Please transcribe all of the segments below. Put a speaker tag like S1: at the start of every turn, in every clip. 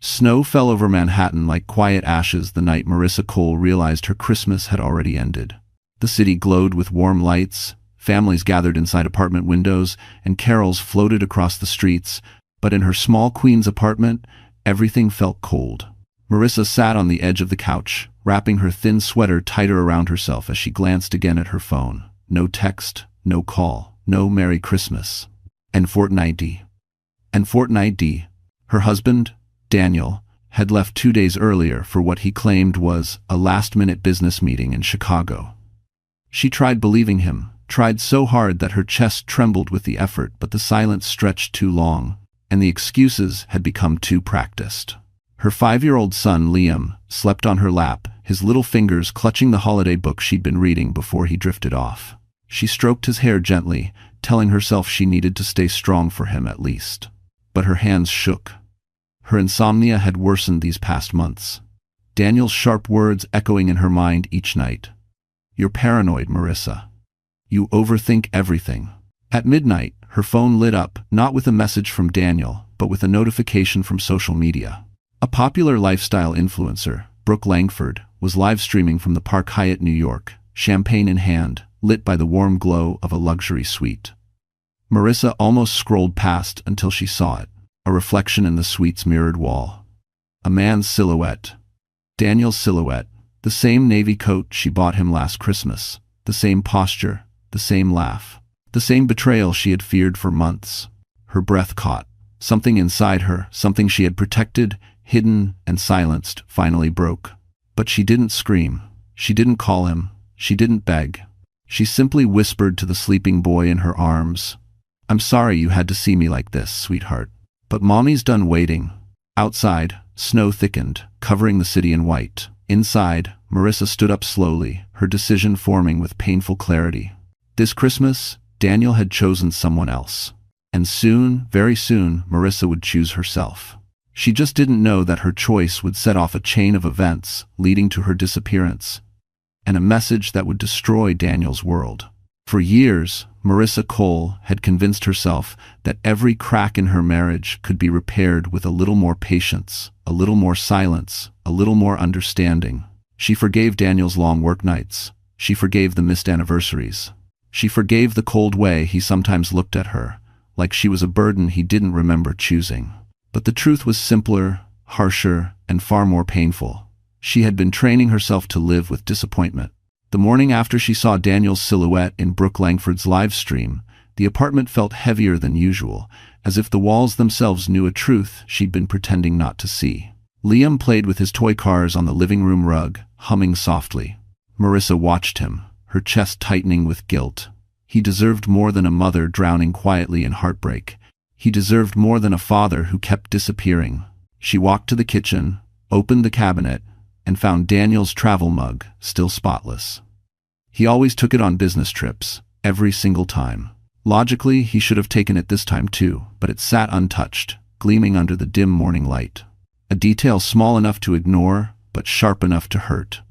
S1: Snow fell over Manhattan like quiet ashes the night Marissa Cole realized her Christmas had already ended. The city glowed with warm lights, families gathered inside apartment windows, and carols floated across the streets, but in her small Queens apartment, everything felt cold. Marissa sat on the edge of the couch, wrapping her thin sweater tighter around herself as she glanced again at her phone. No text, no call, no Merry Christmas. And Fortnite. Her husband, Daniel, had left 2 days earlier for what he claimed was a last-minute business meeting in Chicago. She tried believing him, tried so hard that her chest trembled with the effort, but the silence stretched too long, and the excuses had become too practiced. Her 5-year-old son, Liam, slept on her lap, his little fingers clutching the holiday book she'd been reading before he drifted off. She stroked his hair gently, telling herself she needed to stay strong for him at least. But her hands shook. Her insomnia had worsened these past months. Daniel's sharp words echoing in her mind each night. "You're paranoid, Marissa. You overthink everything." At midnight, her phone lit up, not with a message from Daniel, but with a notification from social media. A popular lifestyle influencer, Brooke Langford, was live streaming from the Park Hyatt, New York, champagne in hand, lit by the warm glow of a luxury suite. Marissa almost scrolled past until she saw it, a reflection in the suite's mirrored wall. A man's silhouette. Daniel's silhouette, the same navy coat she bought him last Christmas, the same posture, the same laugh, the same betrayal she had feared for months. Her breath caught. Something inside her, something she had protected, hidden, and silenced, finally broke. But she didn't scream. She didn't call him. She didn't beg. She simply whispered to the sleeping boy in her arms, "I'm sorry you had to see me like this, sweetheart. But Mommy's done waiting." Outside, snow thickened, covering the city in white. Inside, Marissa stood up slowly, her decision forming with painful clarity. This Christmas, Daniel had chosen someone else. And soon, very soon, Marissa would choose herself. She just didn't know that her choice would set off a chain of events leading to her disappearance, and a message that would destroy Daniel's world. For years, Marissa Cole had convinced herself that every crack in her marriage could be repaired with a little more patience, a little more silence, a little more understanding. She forgave Daniel's long work nights. She forgave the missed anniversaries. She forgave the cold way he sometimes looked at her, like she was a burden he didn't remember choosing. But the truth was simpler, harsher, and far more painful. She had been training herself to live with disappointment. The morning after she saw Daniel's silhouette in Brooke Langford's live stream, the apartment felt heavier than usual, as if the walls themselves knew a truth she'd been pretending not to see. Liam played with his toy cars on the living room rug, humming softly. Marissa watched him, her chest tightening with guilt. He deserved more than a mother drowning quietly in heartbreak. He deserved more than a father who kept disappearing. She walked to the kitchen, opened the cabinet, and found Daniel's travel mug, still spotless. He always took it on business trips, every single time. Logically, he should have taken it this time too, but it sat untouched, gleaming under the dim morning light. A detail small enough to ignore, but sharp enough to hurt.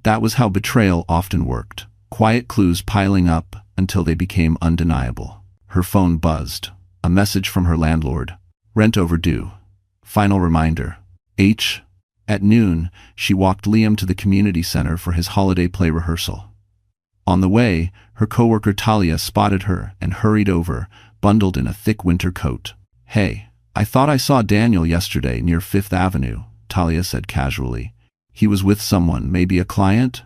S1: That was how betrayal often worked. Quiet clues piling up until they became undeniable. Her phone buzzed. A message from her landlord. Rent overdue. Final reminder. H. At noon, she walked Liam to the community center for his holiday play rehearsal. On the way, her coworker Talia spotted her and hurried over, bundled in a thick winter coat. "Hey, I thought I saw Daniel yesterday near 5th Avenue, Talia said casually. "He was with someone, maybe a client?"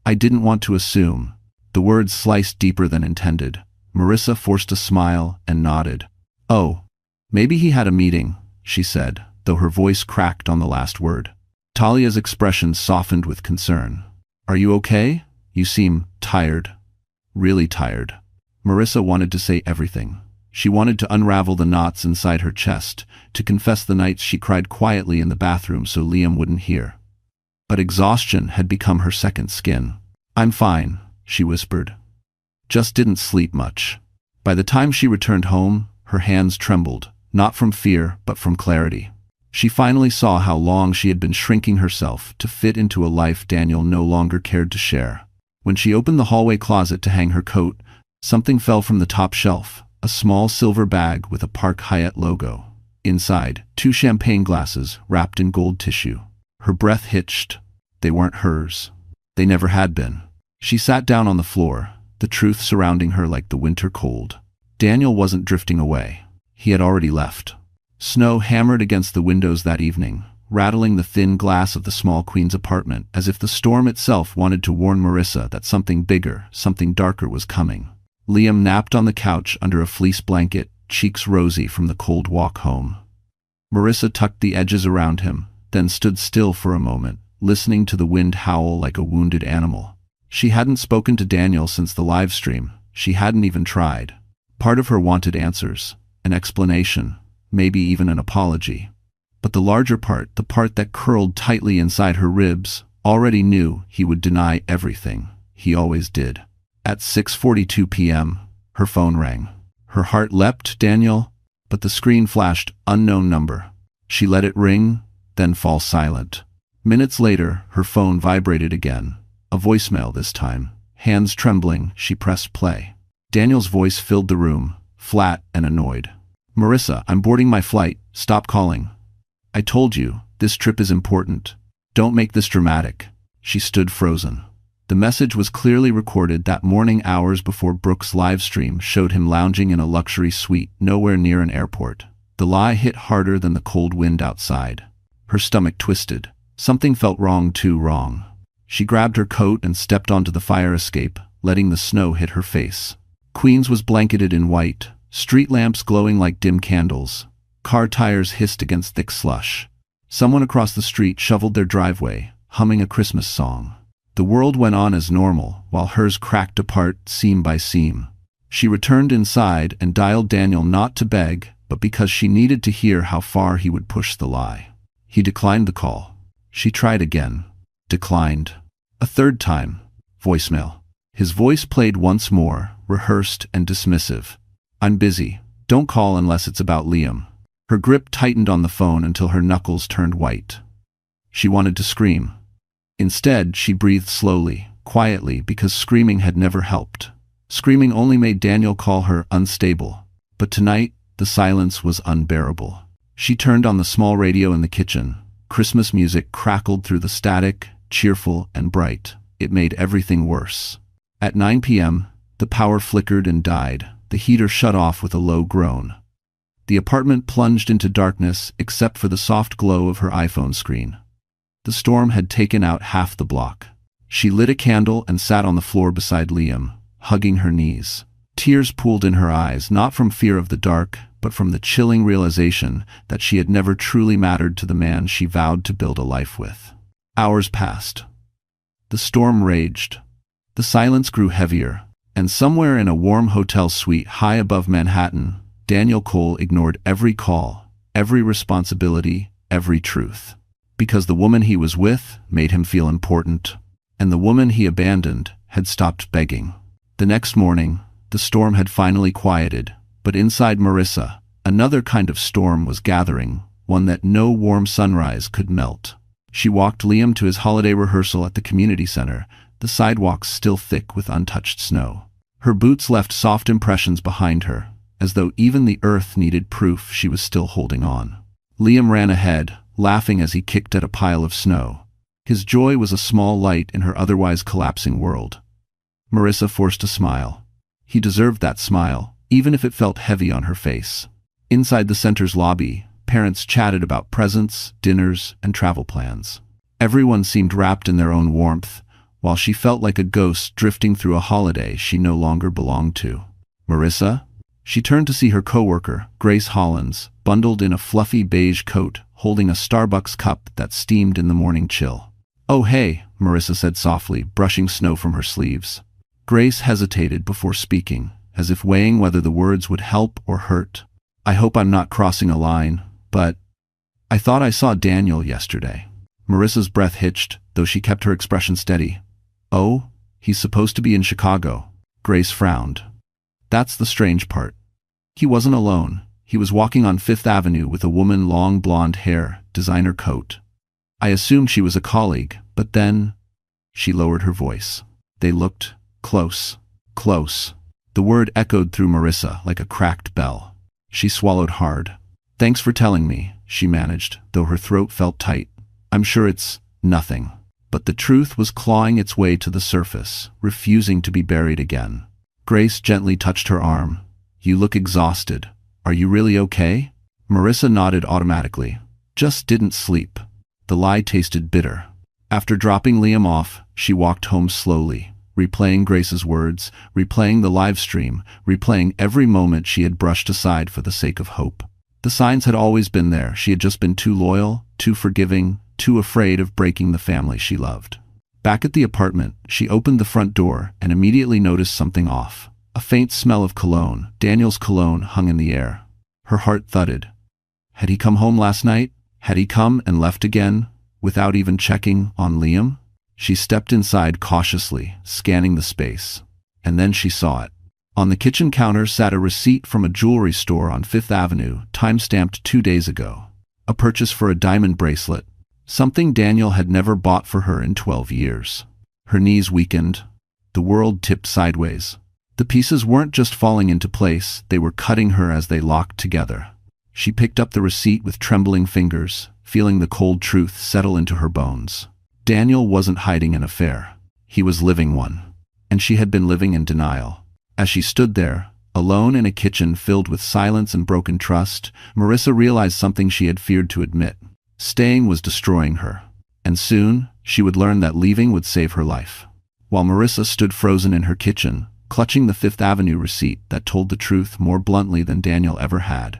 S1: I didn't want to assume. The words sliced deeper than intended. Marissa forced a smile and nodded. "Oh, maybe he had a meeting," she said, though her voice cracked on the last word. Talia's expression softened with concern. "Are you okay? You seem tired." Really tired. Marissa wanted to say everything. She wanted to unravel the knots inside her chest, to confess the nights she cried quietly in the bathroom so Liam wouldn't hear. But exhaustion had become her second skin. "I'm fine," she whispered. "Just didn't sleep much." By the time she returned home, her hands trembled, not from fear, but from clarity. She finally saw how long she had been shrinking herself to fit into a life Daniel no longer cared to share. When she opened the hallway closet to hang her coat, something fell from the top shelf, a small silver bag with a Park Hyatt logo. Inside, 2 champagne glasses wrapped in gold tissue. Her breath hitched. They weren't hers. They never had been. She sat down on the floor, the truth surrounding her like the winter cold. Daniel wasn't drifting away. He had already left. Snow hammered against the windows that evening, rattling the thin glass of the small queen's apartment as if the storm itself wanted to warn Marissa that something bigger, something darker was coming. Liam napped on the couch under a fleece blanket, cheeks rosy from the cold walk home. Marissa tucked the edges around him, then stood still for a moment, listening to the wind howl like a wounded animal. She hadn't spoken to Daniel since the live stream. She hadn't even tried. Part of her wanted answers, an explanation, maybe even an apology. But the larger part, the part that curled tightly inside her ribs, already knew he would deny everything. He always did. At 6:42 p.m., her phone rang. Her heart leapt, Daniel, but the screen flashed unknown number. She let it ring, then fall silent. Minutes later, her phone vibrated again. A voicemail this time. Hands trembling, she pressed play. Daniel's voice filled the room, flat and annoyed. "Marissa, I'm boarding my flight. Stop calling. I told you, this trip is important. Don't make this dramatic." She stood frozen. The message was clearly recorded that morning, hours before Brooke's live stream showed him lounging in a luxury suite nowhere near an airport. The lie hit harder than the cold wind outside. Her stomach twisted. Something felt wrong, too wrong. She grabbed her coat and stepped onto the fire escape, letting the snow hit her face. Queens was blanketed in white, street lamps glowing like dim candles. Car tires hissed against thick slush. Someone across the street shoveled their driveway, humming a Christmas song. The world went on as normal, while hers cracked apart seam by seam. She returned inside and dialed Daniel not to beg, but because she needed to hear how far he would push the lie. He declined the call. She tried again. Declined. A third time. Voicemail. His voice played once more, rehearsed and dismissive. "I'm busy. Don't call unless it's about Liam." Her grip tightened on the phone until her knuckles turned white. She wanted to scream. Instead, she breathed slowly, quietly, because screaming had never helped. Screaming only made Daniel call her unstable. But tonight, the silence was unbearable. She turned on the small radio in the kitchen. Christmas music crackled through the static, cheerful and bright. It made everything worse. At 9 p.m., the power flickered and died. The heater shut off with a low groan. The apartment plunged into darkness except for the soft glow of her iPhone screen. The storm had taken out half the block. She lit a candle and sat on the floor beside Liam, hugging her knees. Tears pooled in her eyes, not from fear of the dark, but from the chilling realization that she had never truly mattered to the man she vowed to build a life with. Hours passed. The storm raged. The silence grew heavier, and somewhere in a warm hotel suite high above Manhattan, Daniel Cole ignored every call, every responsibility, every truth. Because the woman he was with made him feel important, and the woman he abandoned had stopped begging. The next morning, the storm had finally quieted, but inside Marissa, another kind of storm was gathering, one that no warm sunrise could melt. She walked Liam to his holiday rehearsal at the community center, the sidewalks still thick with untouched snow. Her boots left soft impressions behind her, as though even the earth needed proof she was still holding on. Liam ran ahead, laughing as he kicked at a pile of snow. His joy was a small light in her otherwise collapsing world. Marissa forced a smile. He deserved that smile, even if it felt heavy on her face. Inside the center's lobby, parents chatted about presents, dinners, and travel plans. Everyone seemed wrapped in their own warmth, while she felt like a ghost drifting through a holiday she no longer belonged to. "Marissa?" She turned to see her coworker, Grace Hollins, bundled in a fluffy beige coat, holding a Starbucks cup that steamed in the morning chill. "Oh hey," Marissa said softly, brushing snow from her sleeves. Grace hesitated before speaking, as if weighing whether the words would help or hurt. "I hope I'm not crossing a line, but I thought I saw Daniel yesterday." Marissa's breath hitched, though she kept her expression steady. "Oh, he's supposed to be in Chicago." Grace frowned. "That's the strange part. He wasn't alone. He was walking on Fifth Avenue with a woman, long blonde hair, designer coat. I assumed she was a colleague, but then..." She lowered her voice. "They looked close. Close." The word echoed through Marissa like a cracked bell. She swallowed hard. Thanks for telling me, she managed, though her throat felt tight. I'm sure it's nothing. But the truth was clawing its way to the surface, refusing to be buried again. Grace gently touched her arm. You look exhausted. Are you really okay? Marissa nodded automatically. Just didn't sleep. The lie tasted bitter. After dropping Liam off, she walked home slowly, replaying Grace's words, replaying the live stream, replaying every moment she had brushed aside for the sake of hope. The signs had always been there. She had just been too loyal, too forgiving, too afraid of breaking the family she loved. Back at the apartment, she opened the front door and immediately noticed something off. A faint smell of cologne, Daniel's cologne, hung in the air. Her heart thudded. Had he come home last night? Had he come and left again, without even checking on Liam? She stepped inside cautiously, scanning the space. And then she saw it. On the kitchen counter sat a receipt from a jewelry store on Fifth Avenue, time-stamped 2 days ago. A purchase for a diamond bracelet, something Daniel had never bought for her in 12 years. Her knees weakened. The world tipped sideways. The pieces weren't just falling into place, they were cutting her as they locked together. She picked up the receipt with trembling fingers, feeling the cold truth settle into her bones. Daniel wasn't hiding an affair. He was living one. And she had been living in denial. As she stood there, alone in a kitchen filled with silence and broken trust, Marissa realized something she had feared to admit. Staying was destroying her. And soon, she would learn that leaving would save her life. While Marissa stood frozen in her kitchen, clutching the Fifth Avenue receipt that told the truth more bluntly than Daniel ever had,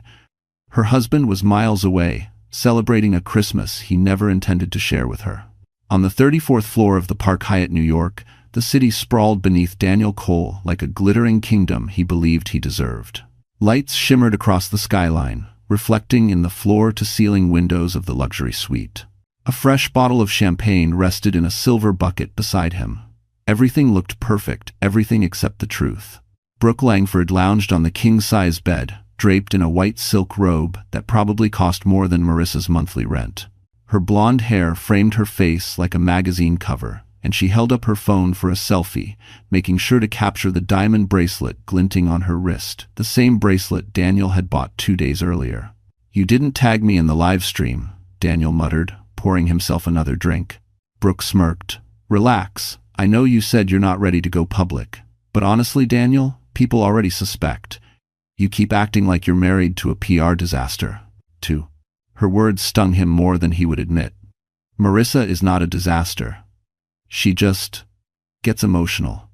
S1: her husband was miles away, celebrating a Christmas he never intended to share with her. On the 34th floor of the Park Hyatt, New York, the city sprawled beneath Daniel Cole like a glittering kingdom he believed he deserved. Lights shimmered across the skyline, reflecting in the floor-to-ceiling windows of the luxury suite. A fresh bottle of champagne rested in a silver bucket beside him. Everything looked perfect, everything except the truth. Brooke Langford lounged on the king-size bed, draped in a white silk robe that probably cost more than Marissa's monthly rent. Her blonde hair framed her face like a magazine cover, and she held up her phone for a selfie, making sure to capture the diamond bracelet glinting on her wrist, the same bracelet Daniel had bought 2 days earlier. You didn't tag me in the live stream, Daniel muttered, pouring himself another drink. Brooke smirked. Relax, I know you said you're not ready to go public, but honestly, Daniel, people already suspect. You keep acting like you're married to a PR disaster. Too. Her words stung him more than he would admit. Marissa is not a disaster. She just gets emotional.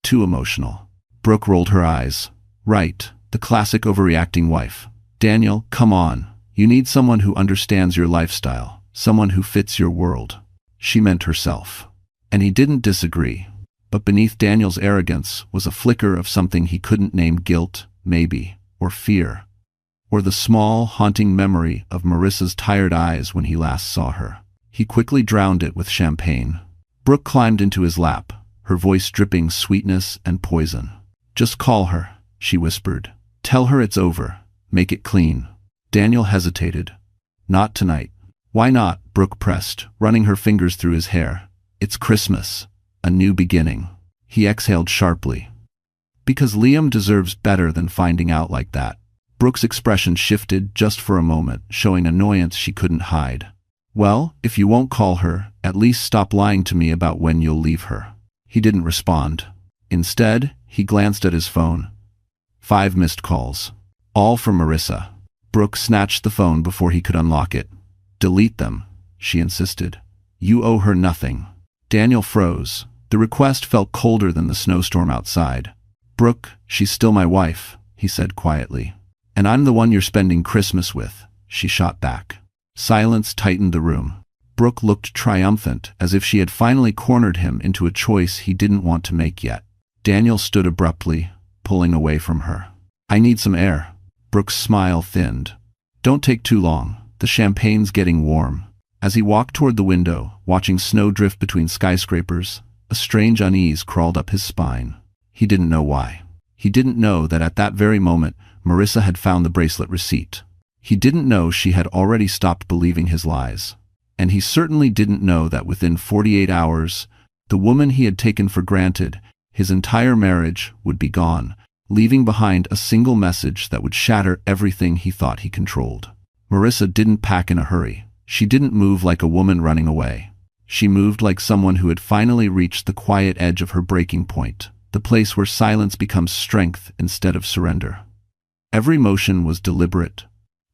S1: Too emotional. Brooke rolled her eyes. Right, the classic overreacting wife. Daniel, come on. You need someone who understands your lifestyle, someone who fits your world. She meant herself. And he didn't disagree. But beneath Daniel's arrogance was a flicker of something he couldn't name: guilt, maybe, or fear. Or the small, haunting memory of Marissa's tired eyes when he last saw her. He quickly drowned it with champagne. Brooke climbed into his lap, her voice dripping sweetness and poison. Just call her, she whispered. Tell her it's over. Make it clean. Daniel hesitated. Not tonight. Why not? Brooke pressed, running her fingers through his hair. It's Christmas. A new beginning. He exhaled sharply. Because Liam deserves better than finding out like that. Brooke's expression shifted just for a moment, showing annoyance she couldn't hide. Well, if you won't call her, at least stop lying to me about when you'll leave her. He didn't respond. Instead, he glanced at his phone. 5 missed calls. All from Marissa. Brooke snatched the phone before he could unlock it. Delete them, she insisted. You owe her nothing. Daniel froze. The request felt colder than the snowstorm outside. Brooke, she's still my wife, he said quietly. And I'm the one you're spending Christmas with, she shot back. Silence tightened the room. Brooke looked triumphant, as if she had finally cornered him into a choice he didn't want to make yet. Daniel stood abruptly, pulling away from her. I need some air. Brooke's smile thinned. Don't take too long. The champagne's getting warm. As he walked toward the window, watching snow drift between skyscrapers, a strange unease crawled up his spine. He didn't know why. He didn't know that at that very moment, Marissa had found the bracelet receipt. He didn't know she had already stopped believing his lies. And he certainly didn't know that within 48 hours, the woman he had taken for granted, his entire marriage, would be gone, leaving behind a single message that would shatter everything he thought he controlled. Marissa didn't pack in a hurry. She didn't move like a woman running away. She moved like someone who had finally reached the quiet edge of her breaking point, the place where silence becomes strength instead of surrender. Every motion was deliberate,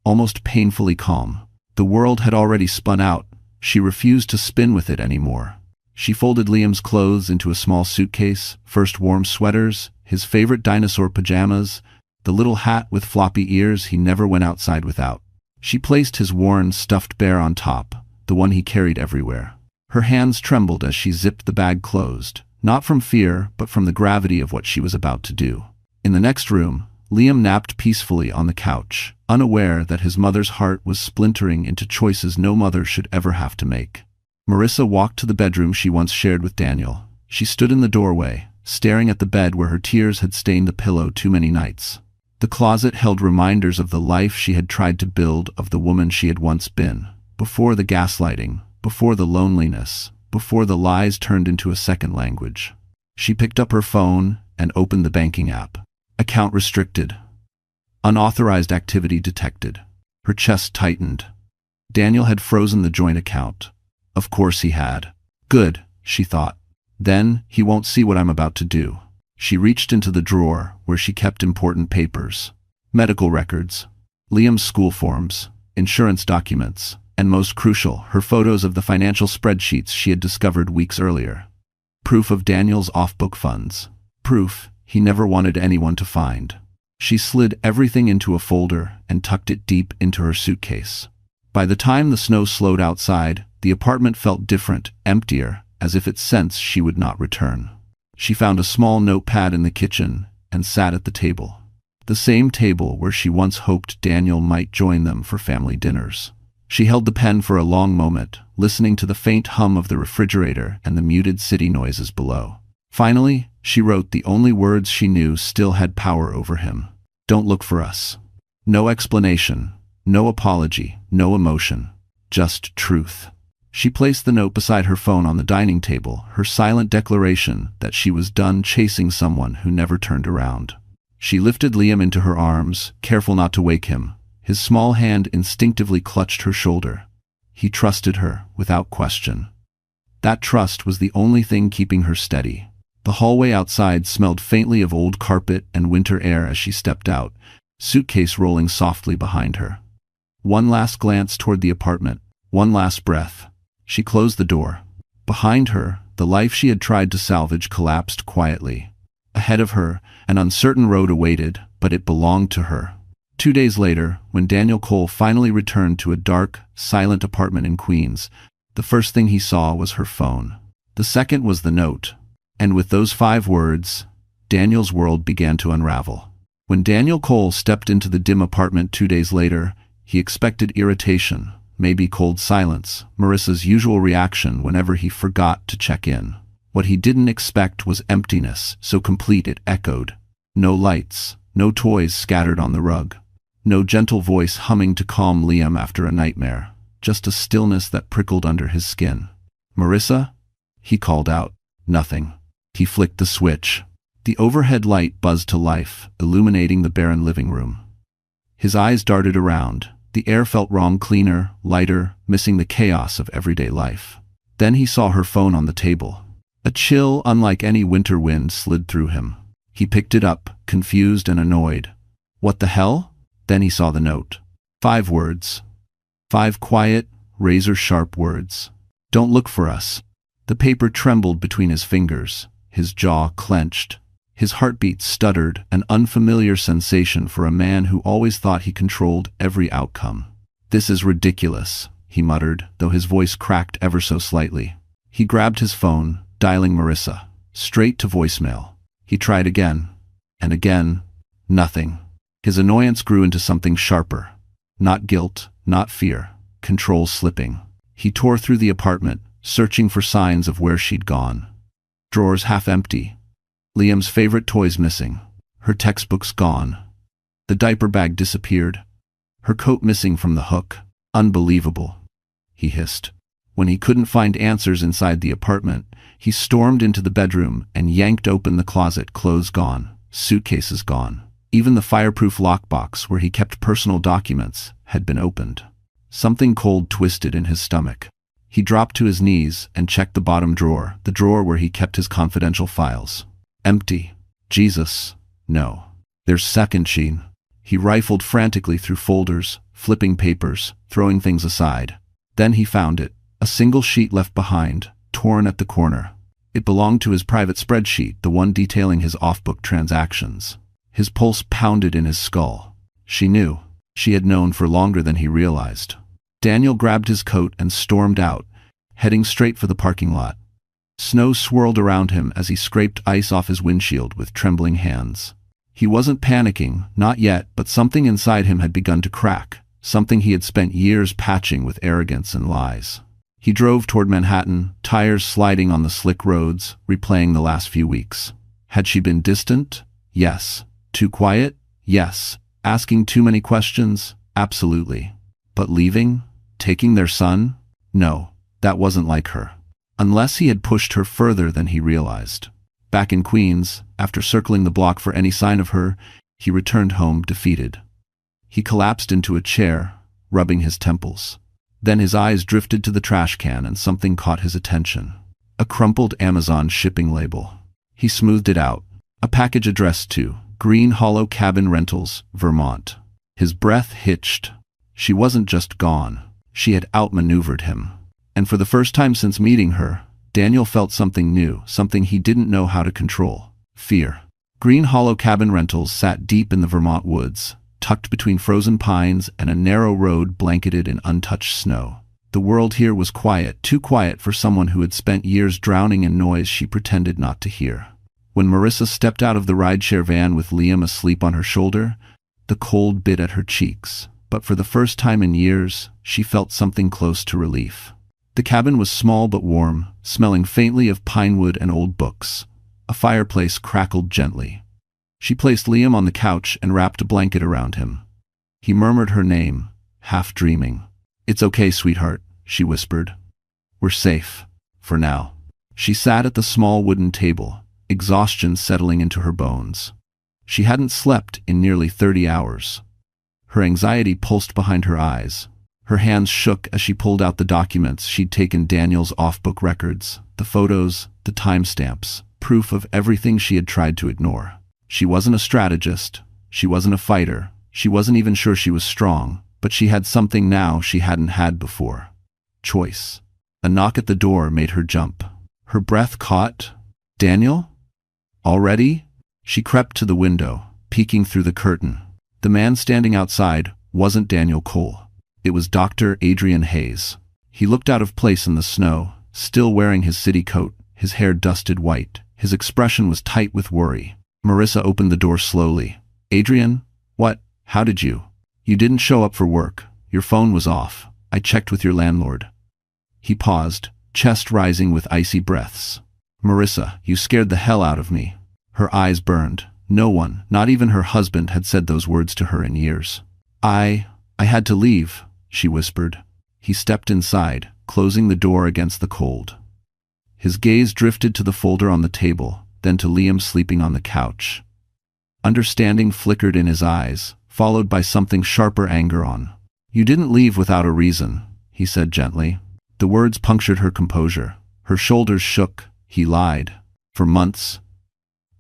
S1: almost painfully calm. The world had already spun out. She refused to spin with it anymore. She folded Liam's clothes into a small suitcase, first warm sweaters, his favorite dinosaur pajamas, the little hat with floppy ears he never went outside without. She placed his worn, stuffed bear on top, the one he carried everywhere. Her hands trembled as she zipped the bag closed, not from fear, but from the gravity of what she was about to do. In the next room, Liam napped peacefully on the couch, unaware that his mother's heart was splintering into choices no mother should ever have to make. Marissa walked to the bedroom she once shared with Daniel. She stood in the doorway, staring at the bed where her tears had stained the pillow too many nights. The closet held reminders of the life she had tried to build, of the woman she had once been, before the gaslighting, before the loneliness, before the lies turned into a second language. She picked up her phone and opened the banking app. Account restricted. Unauthorized activity detected. Her chest tightened. Daniel had frozen the joint account. Of course he had. Good, she thought. Then he won't see what I'm about to do. She reached into the drawer where she kept important papers. Medical records, Liam's school forms, insurance documents, and most crucial, her photos of the financial spreadsheets she had discovered weeks earlier. Proof of Daniel's off-book funds. Proof he never wanted anyone to find. She slid everything into a folder and tucked it deep into her suitcase. By the time the snow slowed outside, the apartment felt different, emptier, as if it sensed she would not return. She found a small notepad in the kitchen and sat at the table. The same table where she once hoped Daniel might join them for family dinners. She held the pen for a long moment, listening to the faint hum of the refrigerator and the muted city noises below. Finally, she wrote the only words she knew still had power over him. Don't look for us. No explanation, no apology, no emotion. Just truth. She placed the note beside her phone on the dining table, her silent declaration that she was done chasing someone who never turned around. She lifted Liam into her arms, careful not to wake him. His small hand instinctively clutched her shoulder. He trusted her, without question. That trust was the only thing keeping her steady. The hallway outside smelled faintly of old carpet and winter air as she stepped out, suitcase rolling softly behind her. One last glance toward the apartment, one last breath. She closed the door. Behind her, the life she had tried to salvage collapsed quietly. Ahead of her, an uncertain road awaited, but it belonged to her. 2 days later, when Daniel Cole finally returned to a dark, silent apartment in Queens, the first thing he saw was her phone. The second was the note. And with those 5 words, Daniel's world began to unravel. When Daniel Cole stepped into the dim apartment 2 days later, he expected irritation, maybe cold silence, Marissa's usual reaction whenever he forgot to check in. What he didn't expect was emptiness, so complete it echoed. No lights, no toys scattered on the rug. No gentle voice humming to calm Liam after a nightmare. Just a stillness that prickled under his skin. "Marissa?" he called out. Nothing. He flicked the switch. The overhead light buzzed to life, illuminating the barren living room. His eyes darted around. The air felt wrong, cleaner, lighter, missing the chaos of everyday life. Then he saw her phone on the table. A chill unlike any winter wind slid through him. He picked it up, confused and annoyed. What the hell? Then he saw the note. 5 words. 5 quiet, razor-sharp words. Don't look for us. The paper trembled between his fingers. His jaw clenched. His heartbeat stuttered, an unfamiliar sensation for a man who always thought he controlled every outcome. "This is ridiculous," he muttered, though his voice cracked ever so slightly. He grabbed his phone, dialing Marissa. Straight to voicemail. He tried again. And again. Nothing. His annoyance grew into something sharper. Not guilt, not fear. Control slipping. He tore through the apartment, searching for signs of where she'd gone. Drawers half empty. Liam's favorite toys missing. Her textbooks gone. The diaper bag disappeared. Her coat missing from the hook. Unbelievable, he hissed. When he couldn't find answers inside the apartment, he stormed into the bedroom and yanked open the closet, clothes gone, suitcases gone. Even the fireproof lockbox where he kept personal documents had been opened. Something cold twisted in his stomach. He dropped to his knees and checked the bottom drawer, the drawer where he kept his confidential files. Empty. Jesus, no. There's second sheen. He rifled frantically through folders, flipping papers, throwing things aside. Then he found it, a single sheet left behind, torn at the corner. It belonged to his private spreadsheet, the one detailing his off-book transactions. His pulse pounded in his skull. She knew. She had known for longer than he realized. Daniel grabbed his coat and stormed out, heading straight for the parking lot. Snow swirled around him as he scraped ice off his windshield with trembling hands. He wasn't panicking, not yet, but something inside him had begun to crack, something he had spent years patching with arrogance and lies. He drove toward Manhattan, tires sliding on the slick roads, replaying the last few weeks. Had she been distant? Yes. Too quiet? Yes. Asking too many questions? Absolutely. But leaving? Taking their son? No, that wasn't like her. Unless he had pushed her further than he realized. Back in Queens, after circling the block for any sign of her, he returned home defeated. He collapsed into a chair, rubbing his temples. Then his eyes drifted to the trash can and something caught his attention. A crumpled Amazon shipping label. He smoothed it out. A package addressed to Green Hollow Cabin Rentals, Vermont. His breath hitched. She wasn't just gone. She had outmaneuvered him. And for the first time since meeting her, Daniel felt something new, something he didn't know how to control. Fear. Green Hollow Cabin Rentals sat deep in the Vermont woods, tucked between frozen pines and a narrow road blanketed in untouched snow. The world here was quiet, too quiet for someone who had spent years drowning in noise she pretended not to hear. When Marissa stepped out of the rideshare van with Liam asleep on her shoulder, the cold bit at her cheeks. But for the first time in years, she felt something close to relief. The cabin was small but warm, smelling faintly of pine wood and old books. A fireplace crackled gently. She placed Liam on the couch and wrapped a blanket around him. He murmured her name, half dreaming. "It's okay, sweetheart," she whispered. "We're safe. For now." She sat at the small wooden table, exhaustion settling into her bones. She hadn't slept in nearly 30 hours. Her anxiety pulsed behind her eyes. Her hands shook as she pulled out the documents she'd taken Daniel's off-book records, the photos, the timestamps, proof of everything she had tried to ignore. She wasn't a strategist. She wasn't a fighter. She wasn't even sure she was strong, but she had something now she hadn't had before. Choice. A knock at the door made her jump. Her breath caught. "Daniel? Already?" She crept to the window, peeking through the curtain. The man standing outside wasn't Daniel Cole. It was Dr. Adrian Hayes. He looked out of place in the snow, still wearing his city coat, his hair dusted white. His expression was tight with worry. Marissa opened the door slowly. "Adrian? What? How did you? You didn't show up for work. Your phone was off. I checked with your landlord." He paused, chest rising with icy breaths. "Marissa, you scared the hell out of me." Her eyes burned. No one, not even her husband, had said those words to her in years. I had to leave," she whispered. He stepped inside, closing the door against the cold. His gaze drifted to the folder on the table, then to Liam sleeping on the couch. Understanding flickered in his eyes, followed by something sharper anger on. "You didn't leave without a reason," he said gently. The words punctured her composure. Her shoulders shook. He lied. "For months.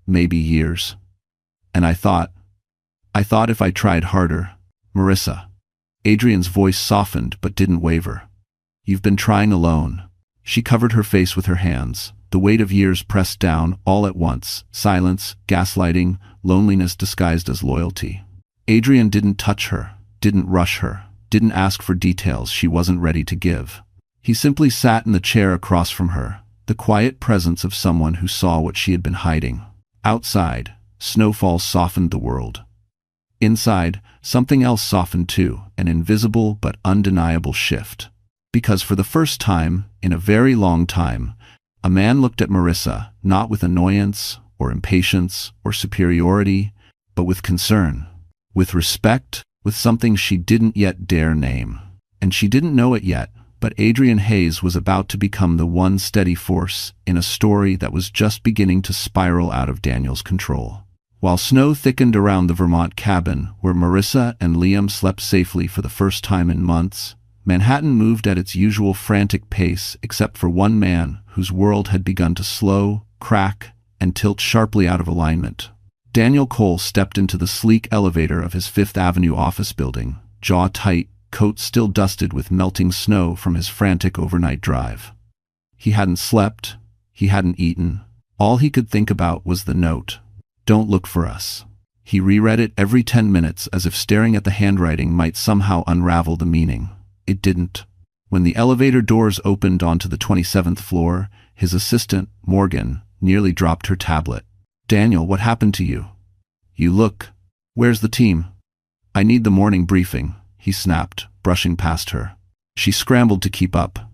S1: Maybe years. And I thought if I tried harder." "Marissa." Adrian's voice softened but didn't waver. "You've been trying alone." She covered her face with her hands. The weight of years pressed down all at once. Silence, gaslighting, loneliness disguised as loyalty. Adrian didn't touch her, didn't rush her, didn't ask for details she wasn't ready to give. He simply sat in the chair across from her, the quiet presence of someone who saw what she had been hiding. Outside, snowfall softened the world. Inside, something else softened too, an invisible but undeniable shift. Because for the first time, in a very long time, a man looked at Marissa, not with annoyance, or impatience, or superiority, but with concern, with respect, with something she didn't yet dare name. And she didn't know it yet, but Adrian Hayes was about to become the one steady force in a story that was just beginning to spiral out of Daniel's control. While snow thickened around the Vermont cabin, where Marissa and Liam slept safely for the first time in months, Manhattan moved at its usual frantic pace except for one man whose world had begun to slow, crack, and tilt sharply out of alignment. Daniel Cole stepped into the sleek elevator of his Fifth Avenue office building, jaw tight, coat still dusted with melting snow from his frantic overnight drive. He hadn't slept, he hadn't eaten. All he could think about was the note. "Don't look for us." He reread it every 10 minutes as if staring at the handwriting might somehow unravel the meaning. It didn't. When the elevator doors opened onto the 27th floor, his assistant, Morgan, nearly dropped her tablet. "Daniel, what happened to you? You look... Where's the team?" "I need the morning briefing," he snapped, brushing past her. She scrambled to keep up.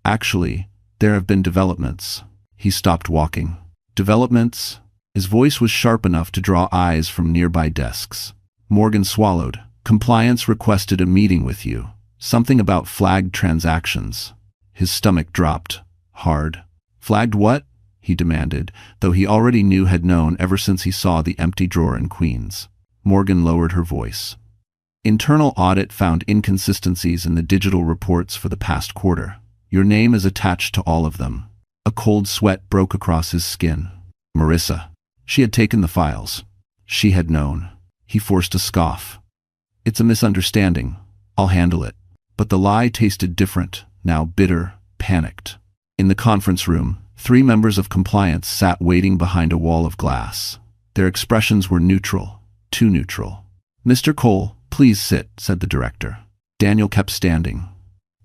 S1: "Actually, there have been developments." He stopped walking. "Developments?" His voice was sharp enough to draw eyes from nearby desks. Morgan swallowed. "Compliance requested a meeting with you. Something about flagged transactions." His stomach dropped. Hard. "Flagged what?" he demanded, though he already had known ever since he saw the empty drawer in Queens. Morgan lowered her voice. "Internal audit found inconsistencies in the digital reports for the past quarter. Your name is attached to all of them." A cold sweat broke across his skin. Marissa. She had taken the files. She had known. He forced a scoff. "It's a misunderstanding. I'll handle it." But the lie tasted different, now bitter, panicked. In the conference room, 3 members of compliance sat waiting behind a wall of glass. Their expressions were neutral, too neutral. "Mr. Cole, please sit," said the director. Daniel kept standing.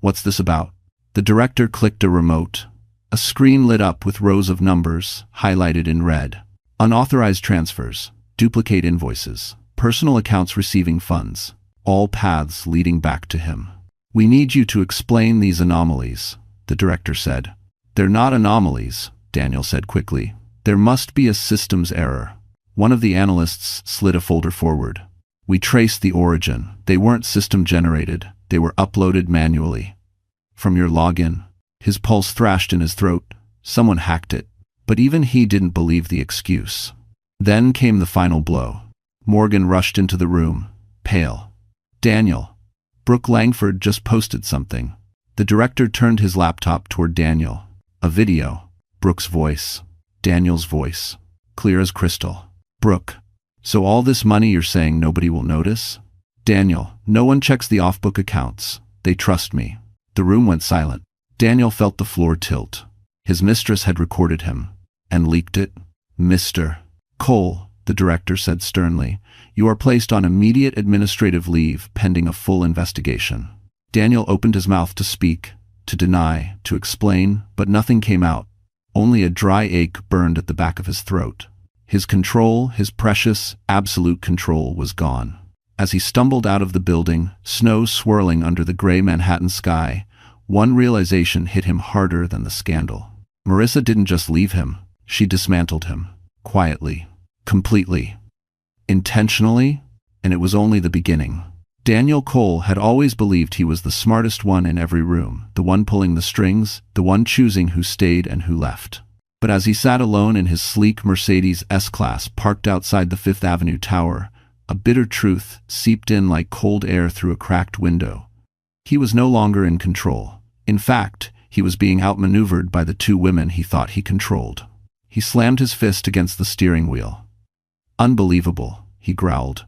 S1: "What's this about?" The director clicked a remote. A screen lit up with rows of numbers, highlighted in red. Unauthorized transfers, duplicate invoices, personal accounts receiving funds, all paths leading back to him. "We need you to explain these anomalies," the director said. "They're not anomalies," Daniel said quickly. "There must be a systems error." One of the analysts slid a folder forward. "We traced the origin. They weren't system-generated. They were uploaded manually." "From your login?" His pulse thrashed in his throat. Someone hacked it. But even he didn't believe the excuse. Then came the final blow. Morgan rushed into the room, pale. "Daniel, Brooke Langford just posted something." The director turned his laptop toward Daniel. A video. Brooke's voice. Daniel's voice. Clear as crystal. "Brooke, so all this money you're saying nobody will notice?" "Daniel, no one checks the off-book accounts. They trust me." The room went silent. Daniel felt the floor tilt. His mistress had recorded him. And leaked it. "Mr. Cole," the director said sternly, "you are placed on immediate administrative leave pending a full investigation." Daniel opened his mouth to speak, to deny, to explain, but nothing came out. Only a dry ache burned at the back of his throat. His control, his precious, absolute control, was gone. As he stumbled out of the building, snow swirling under the gray Manhattan sky, one realization hit him harder than the scandal. Marissa didn't just leave him. She dismantled him. Quietly. Completely. Intentionally. And it was only the beginning. Daniel Cole had always believed he was the smartest one in every room, the one pulling the strings, the one choosing who stayed and who left. But as he sat alone in his sleek Mercedes S-Class parked outside the Fifth Avenue Tower, a bitter truth seeped in like cold air through a cracked window. He was no longer in control. In fact, he was being outmaneuvered by the 2 women he thought he controlled. He slammed his fist against the steering wheel. "Unbelievable," he growled.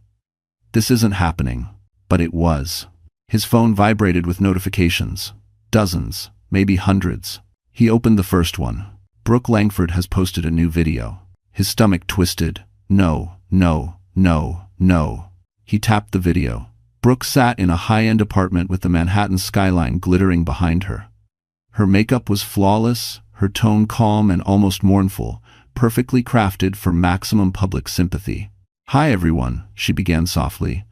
S1: "This isn't happening." But it was. His phone vibrated with notifications. Dozens, maybe hundreds. He opened the first one. Brooke Langford has posted a new video. His stomach twisted. No, no, no, no. He tapped the video. Brooke sat in a high-end apartment with the Manhattan skyline glittering behind her. Her makeup was flawless, her tone calm and almost mournful, perfectly crafted for maximum public sympathy. "Hi everyone," she began softly.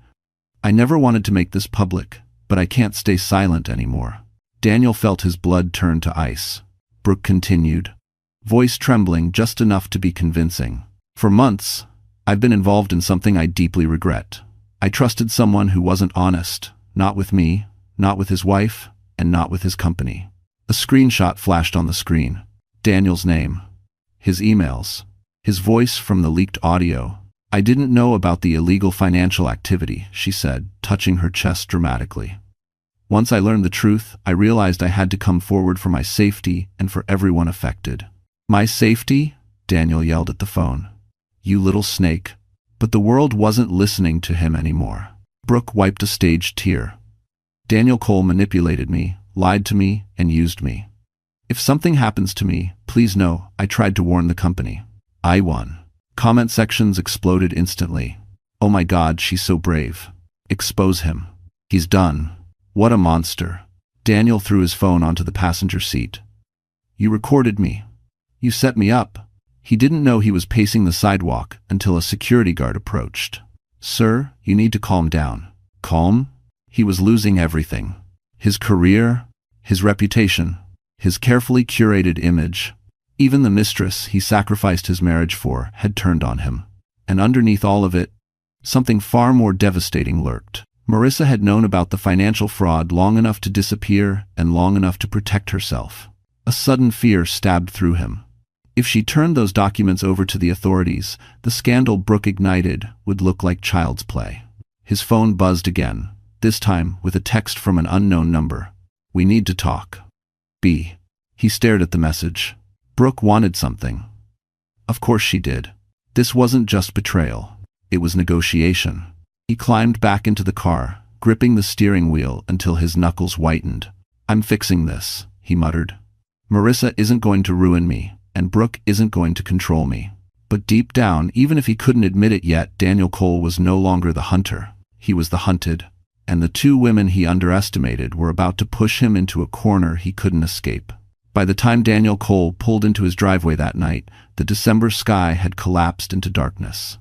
S1: "I never wanted to make this public, but I can't stay silent anymore." Daniel felt his blood turn to ice. Brooke continued, voice trembling just enough to be convincing. "For months, I've been involved in something I deeply regret. I trusted someone who wasn't honest, not with me, not with his wife, and not with his company." A screenshot flashed on the screen. Daniel's name. His emails. His voice from the leaked audio. I didn't know about the illegal financial activity, she said, touching her chest dramatically. Once I learned the truth, I realized I had to come forward for my safety and for everyone affected. My safety? Daniel yelled at the phone. You little snake. But the world wasn't listening to him anymore. Brooke wiped a staged tear. Daniel Cole manipulated me, lied to me, and used me. If something happens to me, please know, I tried to warn the company. I won. Comment sections exploded instantly. Oh my God, she's so brave. Expose him. He's done. What a monster. Daniel threw his phone onto the passenger seat. You recorded me. You set me up. He didn't know he was pacing the sidewalk until a security guard approached. Sir, you need to calm down. Calm? He was losing everything. His career, his reputation, his carefully curated image. Even the mistress he sacrificed his marriage for had turned on him. And underneath all of it, something far more devastating lurked. Marissa had known about the financial fraud long enough to disappear and long enough to protect herself. A sudden fear stabbed through him. If she turned those documents over to the authorities, the scandal Brooke ignited would look like child's play. His phone buzzed again, this time with a text from an unknown number. We need to talk. B. He stared at the message. Brooke wanted something. Of course she did. This wasn't just betrayal. It was negotiation. He climbed back into the car, gripping the steering wheel until his knuckles whitened. I'm fixing this, he muttered. Marissa isn't going to ruin me, and Brooke isn't going to control me. But deep down, even if he couldn't admit it yet, Daniel Cole was no longer the hunter. He was the hunted. And the two women he underestimated were about to push him into a corner he couldn't escape. By the time Daniel Cole pulled into his driveway that night, the December sky had collapsed into darkness.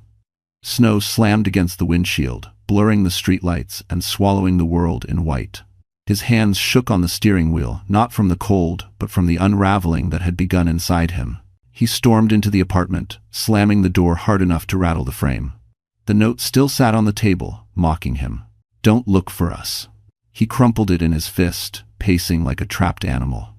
S1: Snow slammed against the windshield, blurring the streetlights and swallowing the world in white. His hands shook on the steering wheel, not from the cold, but from the unraveling that had begun inside him. He stormed into the apartment, slamming the door hard enough to rattle the frame. The note still sat on the table, mocking him. Don't look for us. He crumpled it in his fist, pacing like a trapped animal.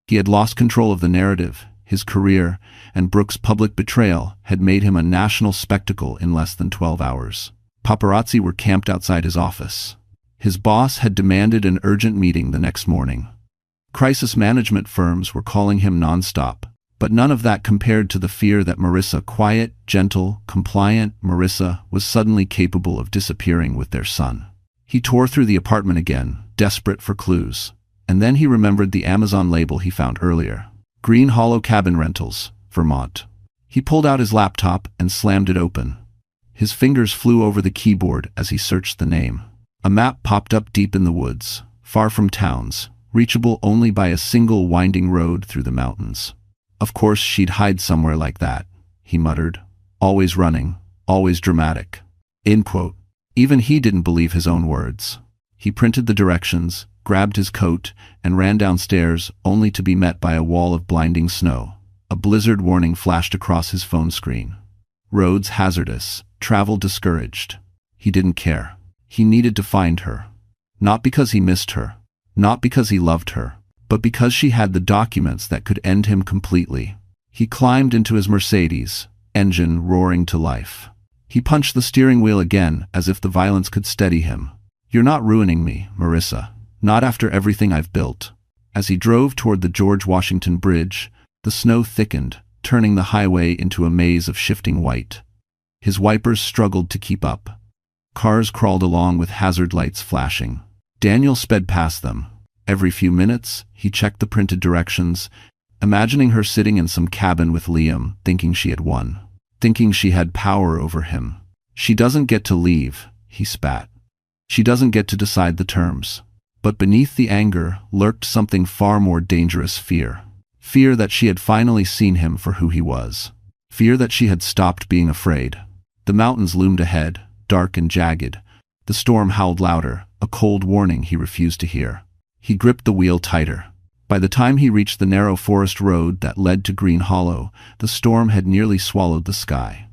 S1: He had lost control of the narrative. His career and Brooke's public betrayal had made him a national spectacle in less than 12 hours. Paparazzi were camped outside his office. His boss had demanded an urgent meeting the next morning. Crisis management firms were calling him nonstop, but none of that compared to the fear that Marissa, quiet, gentle, compliant Marissa, was suddenly capable of disappearing with their son. He tore through the apartment again, desperate for clues. And then he remembered the Amazon label he found earlier. Green Hollow Cabin Rentals, Vermont. He pulled out his laptop and slammed it open. His fingers flew over the keyboard as he searched the name. A map popped up deep in the woods, far from towns, reachable only by a single winding road through the mountains. Of course she'd hide somewhere like that, he muttered. Always running, always dramatic. End quote. Even he didn't believe his own words. He printed the directions, grabbed his coat, and ran downstairs, only to be met by a wall of blinding snow. A blizzard warning flashed across his phone screen. Roads hazardous, travel discouraged. He didn't care. He needed to find her. Not because he missed her, not because he loved her, but because she had the documents that could end him completely. He climbed into his Mercedes, engine roaring to life. He punched the steering wheel again, as if the violence could steady him. You're not ruining me, Marissa. Not after everything I've built. As he drove toward the George Washington Bridge, the snow thickened, turning the highway into a maze of shifting white. His wipers struggled to keep up. Cars crawled along with hazard lights flashing. Daniel sped past them. Every few minutes, he checked the printed directions, imagining her sitting in some cabin with Liam, thinking she had won. Thinking she had power over him. She doesn't get to leave, he spat. She doesn't get to decide the terms. But beneath the anger lurked something far more dangerous: fear. Fear that she had finally seen him for who he was. Fear that she had stopped being afraid. The mountains loomed ahead, dark and jagged. The storm howled louder, a cold warning he refused to hear. He gripped the wheel tighter. By the time he reached the narrow forest road that led to Green Hollow, the storm had nearly swallowed the sky.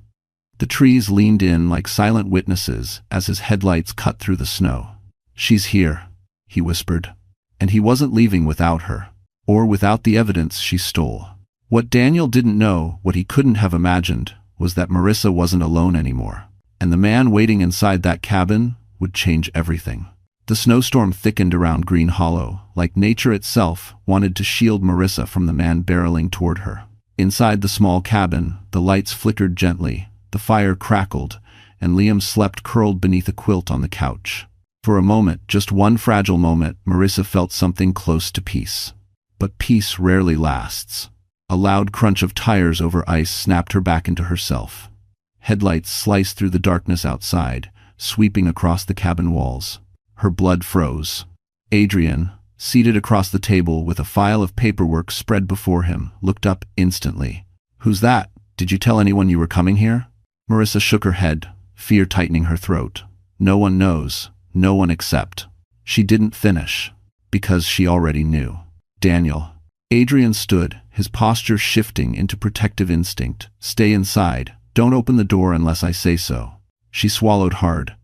S1: The trees leaned in like silent witnesses as his headlights cut through the snow. She's here, he whispered. And he wasn't leaving without her, or without the evidence she stole. What Daniel didn't know, what he couldn't have imagined, was that Marissa wasn't alone anymore, and the man waiting inside that cabin would change everything. The snowstorm thickened around Green Hollow, like nature itself wanted to shield Marissa from the man barreling toward her. Inside the small cabin, the lights flickered gently, the fire crackled, and Liam slept curled beneath a quilt on the couch. For a moment, just one fragile moment, Marissa felt something close to peace. But peace rarely lasts. A loud crunch of tires over ice snapped her back into herself. Headlights sliced through the darkness outside, sweeping across the cabin walls. Her blood froze. Adrian, seated across the table with a file of paperwork spread before him, looked up instantly. "Who's that? Did you tell anyone you were coming here?" Marissa shook her head, fear tightening her throat. "No one knows. No one except." She didn't finish, because she already knew. "Daniel." Adrian stood, his posture shifting into protective instinct. "Stay inside. Don't open the door unless I say so." She swallowed hard.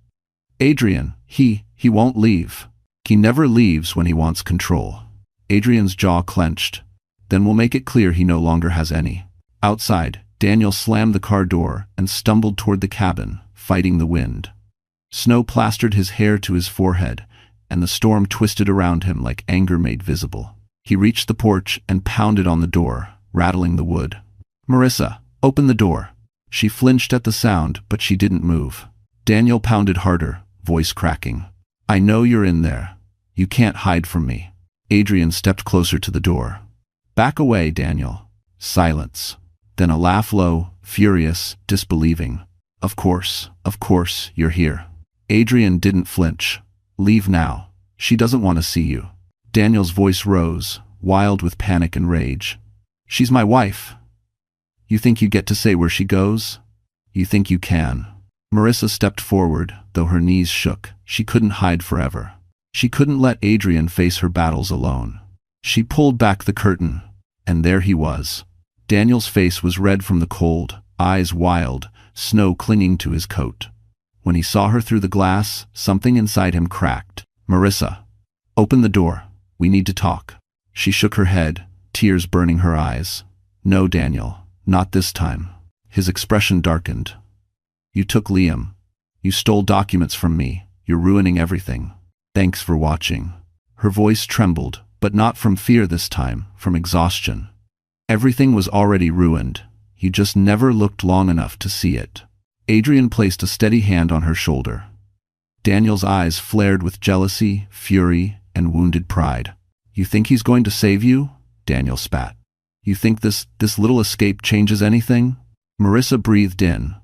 S1: "Adrian, he won't leave. He never leaves when he wants control." Adrian's jaw clenched. "Then we'll make it clear he no longer has any." Outside, Daniel slammed the car door and stumbled toward the cabin, fighting the wind. Snow plastered his hair to his forehead, and the storm twisted around him like anger made visible. He reached the porch and pounded on the door, rattling the wood. "Marissa, open the door." She flinched at the sound, but she didn't move. Daniel pounded harder, voice cracking. "I know you're in there. You can't hide from me." Adrian stepped closer to the door. "Back away, Daniel." Silence. Then a laugh, low, furious, disbelieving. Of course, you're here." Adrian didn't flinch. "Leave now. She doesn't want to see you." Daniel's voice rose, wild with panic and rage. "She's my wife. You think you get to say where she goes? You think you can?" Marissa stepped forward, though her knees shook. She couldn't hide forever. She couldn't let Adrian face her battles alone. She pulled back the curtain, and there he was. Daniel's face was red from the cold, eyes wild, snow clinging to his coat. When he saw her through the glass, something inside him cracked. "Marissa, open the door. We need to talk." She shook her head, tears burning her eyes. "No, Daniel, not this time." His expression darkened. "You took Liam. You stole documents from me. You're ruining everything. Thanks for watching." Her voice trembled, but not from fear this time, from exhaustion. Everything was already ruined. You just never looked long enough to see it. Adrian placed a steady hand on her shoulder. Daniel's eyes flared with jealousy, fury, and wounded pride. "You think he's going to save you?" Daniel spat. "You think this little escape changes anything?" Marissa breathed in,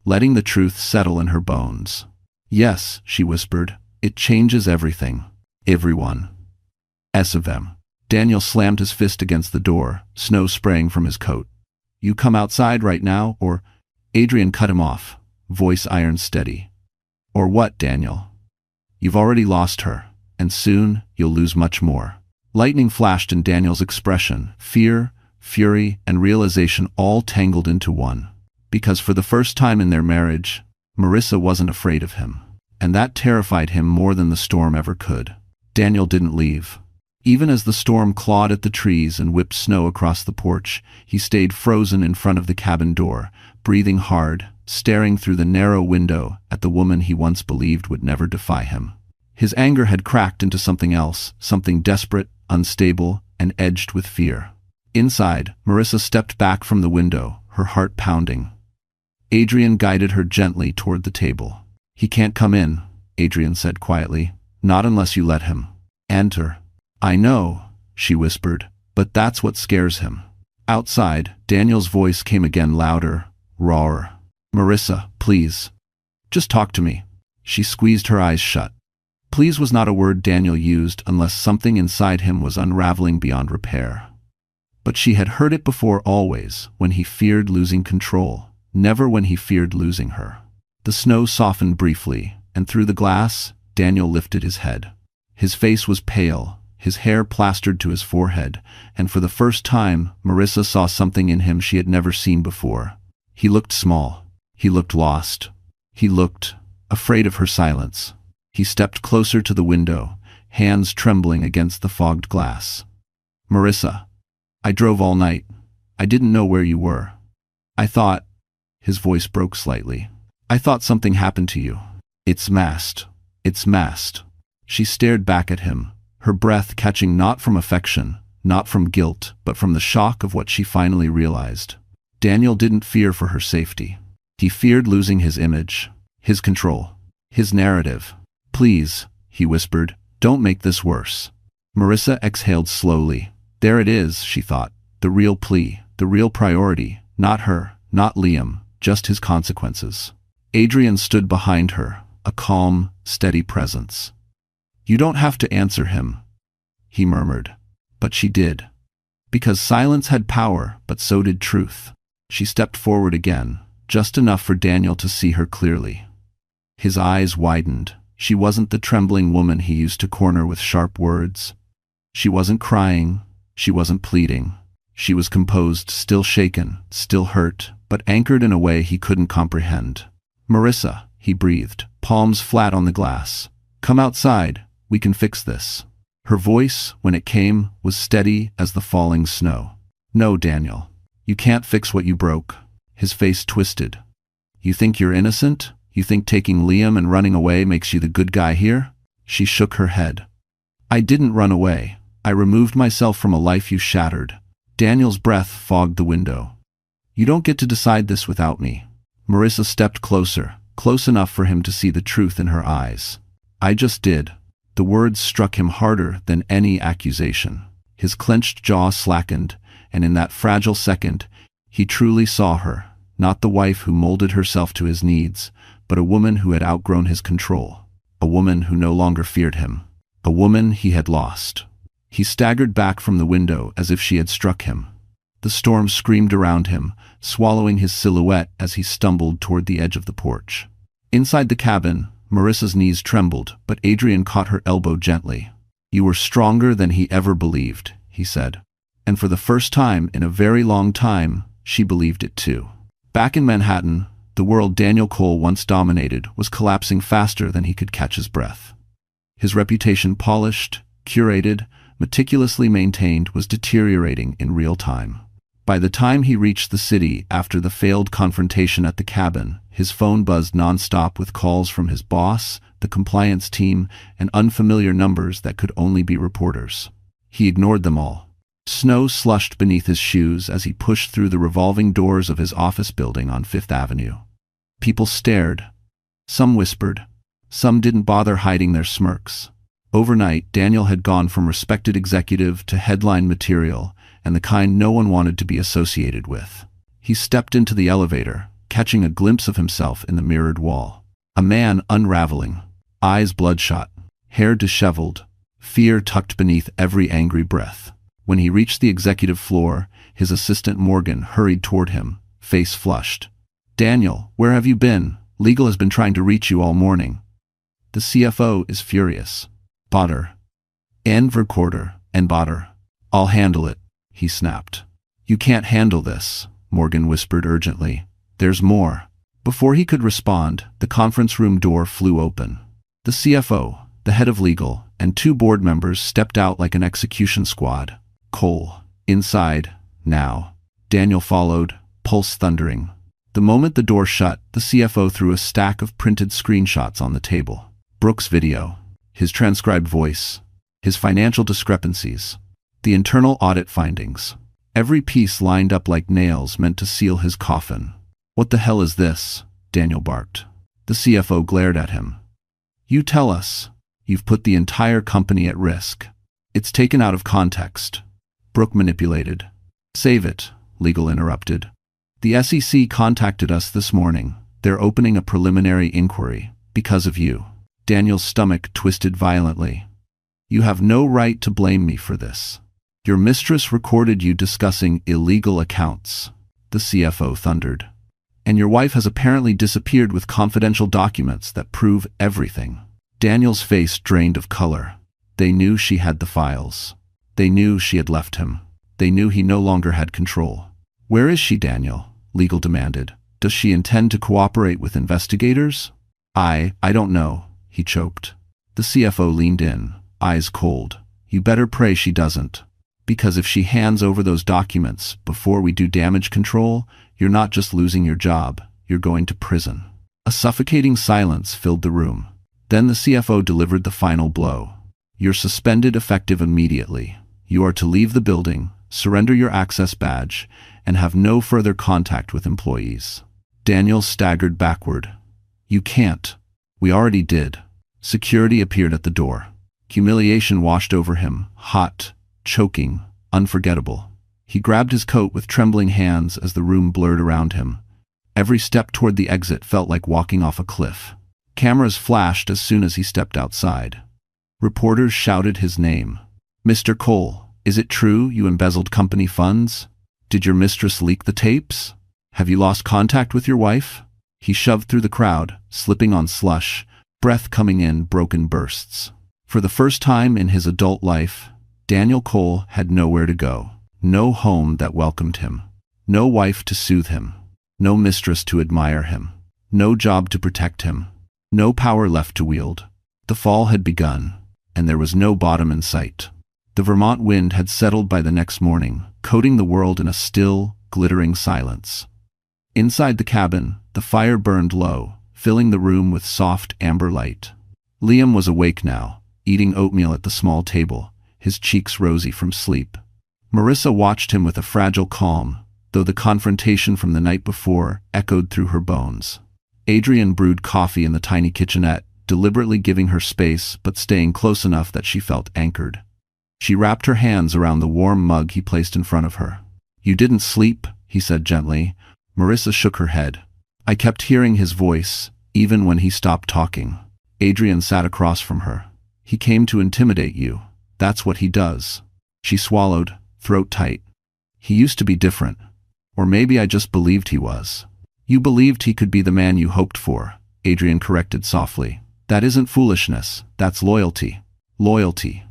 S1: letting the truth settle in her bones. "Yes," she whispered, "it changes everything. Everyone. S of them." Daniel slammed his fist against the door, snow spraying from his coat. "You come outside right now, or—" Adrian cut him off, voice iron steady. "Or what, Daniel? You've already lost her, and soon you'll lose much more." Lightning flashed in Daniel's expression, fear, fury, and realization all tangled into one. Because for the first time in their marriage, Marissa wasn't afraid of him. And that terrified him more than the storm ever could. Daniel didn't leave. Even as the storm clawed at the trees and whipped snow across the porch, he stayed frozen in front of the cabin door, breathing hard, staring through the narrow window at the woman he once believed would never defy him. His anger had cracked into something else, something desperate, unstable, and edged with fear. Inside, Marissa stepped back from the window, her heart pounding. Adrian guided her gently toward the table. "He can't come in," Adrian said quietly. "Not unless you let him." "Enter." "I know," she whispered, "but that's what scares him." Outside, Daniel's voice came again, louder, rawer. "Marissa, please. Just talk to me." She squeezed her eyes shut. Please was not a word Daniel used unless something inside him was unraveling beyond repair. But she had heard it before, always, when he feared losing control, never when he feared losing her. The snow softened briefly, and through the glass, Daniel lifted his head. His face was pale, his hair plastered to his forehead, and for the first time, Marissa saw something in him she had never seen before. He looked small. He looked lost. He looked afraid of her silence. He stepped closer to the window, hands trembling against the fogged glass. "Marissa, I drove all night. I didn't know where you were. I thought His voice broke slightly. I thought something happened to you. It's masked. It's masked. She stared back at him, her breath catching not from affection, not from guilt, but from the shock of what she finally realized. Daniel didn't fear for her safety. He feared losing his image, his control, his narrative. Please, he whispered, don't make this worse. Marissa exhaled slowly. There it is, she thought, the real plea, the real priority, not her, not Liam, just his consequences. Adrian stood behind her, a calm, steady presence. You don't have to answer him, he murmured. But she did. Because silence had power, but so did truth. She stepped forward again, just enough for Daniel to see her clearly. His eyes widened. She wasn't the trembling woman he used to corner with sharp words. She wasn't crying. She wasn't pleading. She was composed, still shaken, still hurt, but anchored in a way he couldn't comprehend. Marissa, he breathed, palms flat on the glass. Come outside. We can fix this. Her voice, when it came, was steady as the falling snow. No, Daniel. You can't fix what you broke. His face twisted. You think you're innocent? You think taking Liam and running away makes you the good guy here? She shook her head. I didn't run away. I removed myself from a life you shattered. Daniel's breath fogged the window. You don't get to decide this without me. Marissa stepped closer, close enough for him to see the truth in her eyes. I just did. The words struck him harder than any accusation. His clenched jaw slackened, and in that fragile second, he truly saw her, not the wife who molded herself to his needs, but a woman who had outgrown his control, a woman who no longer feared him, a woman he had lost. He staggered back from the window as if she had struck him. The storm screamed around him, swallowing his silhouette as he stumbled toward the edge of the porch. Inside the cabin, Marissa's knees trembled, but Adrian caught her elbow gently. You were stronger than he ever believed, he said. And for the first time in a very long time, she believed it too. Back in Manhattan, the world Daniel Cole once dominated was collapsing faster than he could catch his breath. His reputation, polished, curated, meticulously maintained, was deteriorating in real time. By the time he reached the city after the failed confrontation at the cabin, his phone buzzed nonstop with calls from his boss, the compliance team, and unfamiliar numbers that could only be reporters. He ignored them all. Snow slushed beneath his shoes as he pushed through the revolving doors of his office building on Fifth Avenue. People stared. Some whispered. Some didn't bother hiding their smirks. Overnight, Daniel had gone from respected executive to headline material, and the kind no one wanted to be associated with. He stepped into the elevator, catching a glimpse of himself in the mirrored wall. A man unraveling, eyes bloodshot, hair disheveled, fear tucked beneath every angry breath. When he reached the executive floor, his assistant Morgan hurried toward him, face flushed. Daniel, where have you been? Legal has been trying to reach you all morning. The CFO is furious. Botter. End recorder, and botter. I'll handle it, he snapped. You can't handle this, Morgan whispered urgently. There's more. Before he could respond, the conference room door flew open. The CFO, the head of legal, and two board members stepped out like an execution squad. Cole. Inside. Now. Daniel followed, pulse thundering. The moment the door shut, the CFO threw a stack of printed screenshots on the table. Brooks' video. His transcribed voice. His financial discrepancies. The internal audit findings. Every piece lined up like nails meant to seal his coffin. What the hell is this? Daniel barked. The CFO glared at him. You tell us. You've put the entire company at risk. It's taken out of context. Brooke manipulated. Save it, legal interrupted. The SEC contacted us this morning. They're opening a preliminary inquiry. Because of you. Daniel's stomach twisted violently. You have no right to blame me for this. Your mistress recorded you discussing illegal accounts, the CFO thundered. And your wife has apparently disappeared with confidential documents that prove everything. Daniel's face drained of color. They knew she had the files. They knew she had left him. They knew he no longer had control. Where is she, Daniel? Legal demanded. Does she intend to cooperate with investigators? I don't know, he choked. The CFO leaned in, eyes cold. You better pray she doesn't. Because if she hands over those documents before we do damage control, you're not just losing your job, You're going to prison." A suffocating silence filled the room. Then the CFO delivered the final blow. "You're suspended effective immediately. You are to leave the building, surrender your access badge, and have no further contact with employees." Daniel staggered backward. "You can't." "We already did." Security appeared at the door. Humiliation washed over him, hot, choking, unforgettable. He grabbed his coat with trembling hands as the room blurred around him. Every step toward the exit felt like walking off a cliff. Cameras flashed as soon as he stepped outside. Reporters shouted his name. "Mr. Cole, is it true you embezzled company funds? Did your mistress leak the tapes? Have you lost contact with your wife?" He shoved through the crowd, slipping on slush, breath coming in broken bursts. For the first time in his adult life, Daniel Cole had nowhere to go. No home that welcomed him. No wife to soothe him. No mistress to admire him. No job to protect him. No power left to wield. The fall had begun, and there was no bottom in sight. The Vermont wind had settled by the next morning, coating the world in a still, glittering silence. Inside the cabin, the fire burned low, filling the room with soft amber light. Liam was awake now, eating oatmeal at the small table, his cheeks rosy from sleep. Marissa watched him with a fragile calm, though the confrontation from the night before echoed through her bones. Adrian brewed coffee in the tiny kitchenette, deliberately giving her space but staying close enough that she felt anchored. She wrapped her hands around the warm mug he placed in front of her. "You didn't sleep," he said gently. Marissa shook her head. "I kept hearing his voice, even when he stopped talking." Adrian sat across from her. "He came to intimidate you. That's what he does." She swallowed, throat tight. "He used to be different. Or maybe I just believed he was." "You believed he could be the man you hoped for," Adrian corrected softly. "That isn't foolishness, that's loyalty." Loyalty.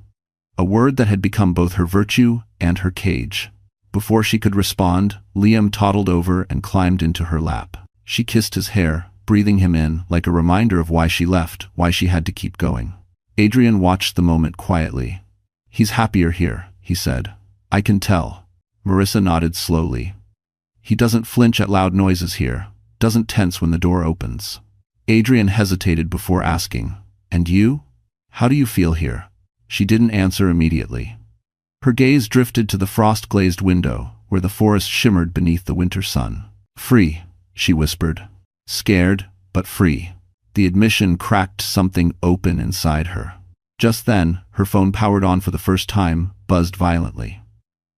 S1: A word that had become both her virtue and her cage. Before she could respond, Liam toddled over and climbed into her lap. She kissed his hair, breathing him in, like a reminder of why she left, why she had to keep going. Adrian watched the moment quietly. "He's happier here," he said. "I can tell." Marissa nodded slowly. "He doesn't flinch at loud noises here, doesn't tense when the door opens." Adrian hesitated before asking, "And you? How do you feel here?" She didn't answer immediately. Her gaze drifted to the frost-glazed window, where the forest shimmered beneath the winter sun. "Free," she whispered. Scared, but free. The admission cracked something open inside her. Just then, her phone powered on for the first time, buzzed violently.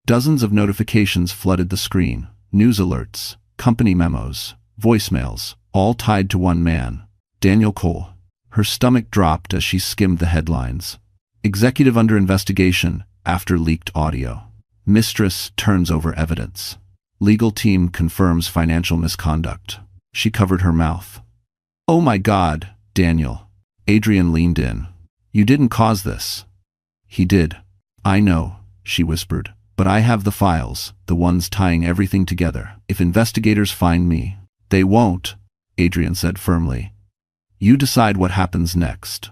S1: Dozens of notifications flooded the screen. News alerts, company memos, voicemails, all tied to one man, Daniel Cole. Her stomach dropped as she skimmed the headlines. Executive under investigation after leaked audio. Mistress turns over evidence. Legal team confirms financial misconduct. She covered her mouth. "Oh my God, Daniel." Adrian leaned in. "You didn't cause this." "He did." "I know," she whispered. "But I have the files, the ones tying everything together. If investigators find me—" "They won't," Adrian said firmly. "You decide what happens next.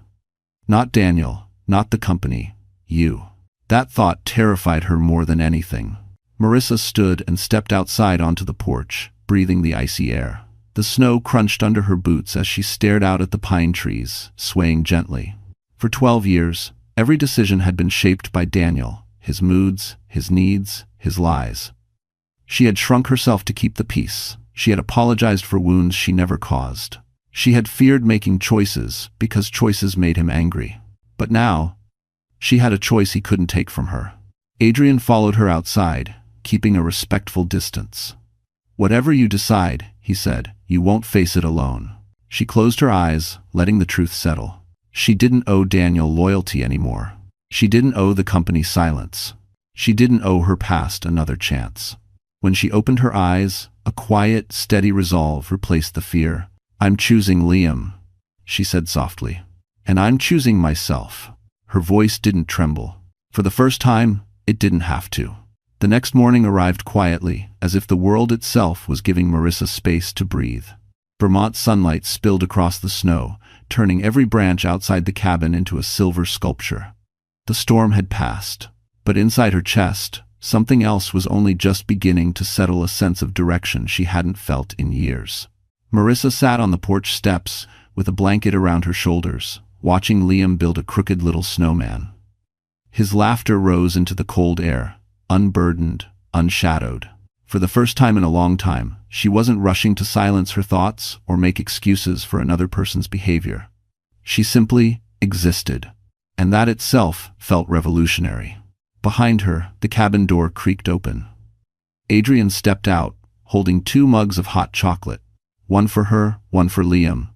S1: Not Daniel, not the company, you." That thought terrified her more than anything. Marissa stood and stepped outside onto the porch, breathing the icy air. The snow crunched under her boots as she stared out at the pine trees, swaying gently. For 12 years, every decision had been shaped by Daniel, his moods, his needs, his lies. She had shrunk herself to keep the peace. She had apologized for wounds she never caused. She had feared making choices because choices made him angry. But now, she had a choice he couldn't take from her. Adrian followed her outside, keeping a respectful distance. "Whatever you decide," he said, "you won't face it alone." She closed her eyes, letting the truth settle. She didn't owe Daniel loyalty anymore. She didn't owe the company silence. She didn't owe her past another chance. When she opened her eyes, a quiet, steady resolve replaced the fear. "I'm choosing Liam," she said softly. "And I'm choosing myself." Her voice didn't tremble. For the first time, it didn't have to. The next morning arrived quietly, as if the world itself was giving Marissa space to breathe. Vermont sunlight spilled across the snow, turning every branch outside the cabin into a silver sculpture. The storm had passed, but inside her chest, something else was only just beginning to settle, a sense of direction she hadn't felt in years. Marissa sat on the porch steps with a blanket around her shoulders, watching Liam build a crooked little snowman. His laughter rose into the cold air, unburdened, unshadowed. For the first time in a long time, she wasn't rushing to silence her thoughts or make excuses for another person's behavior. She simply existed, and that itself felt revolutionary. Behind her, the cabin door creaked open. Adrian stepped out, holding 2 mugs of hot chocolate, one for her, one for Liam.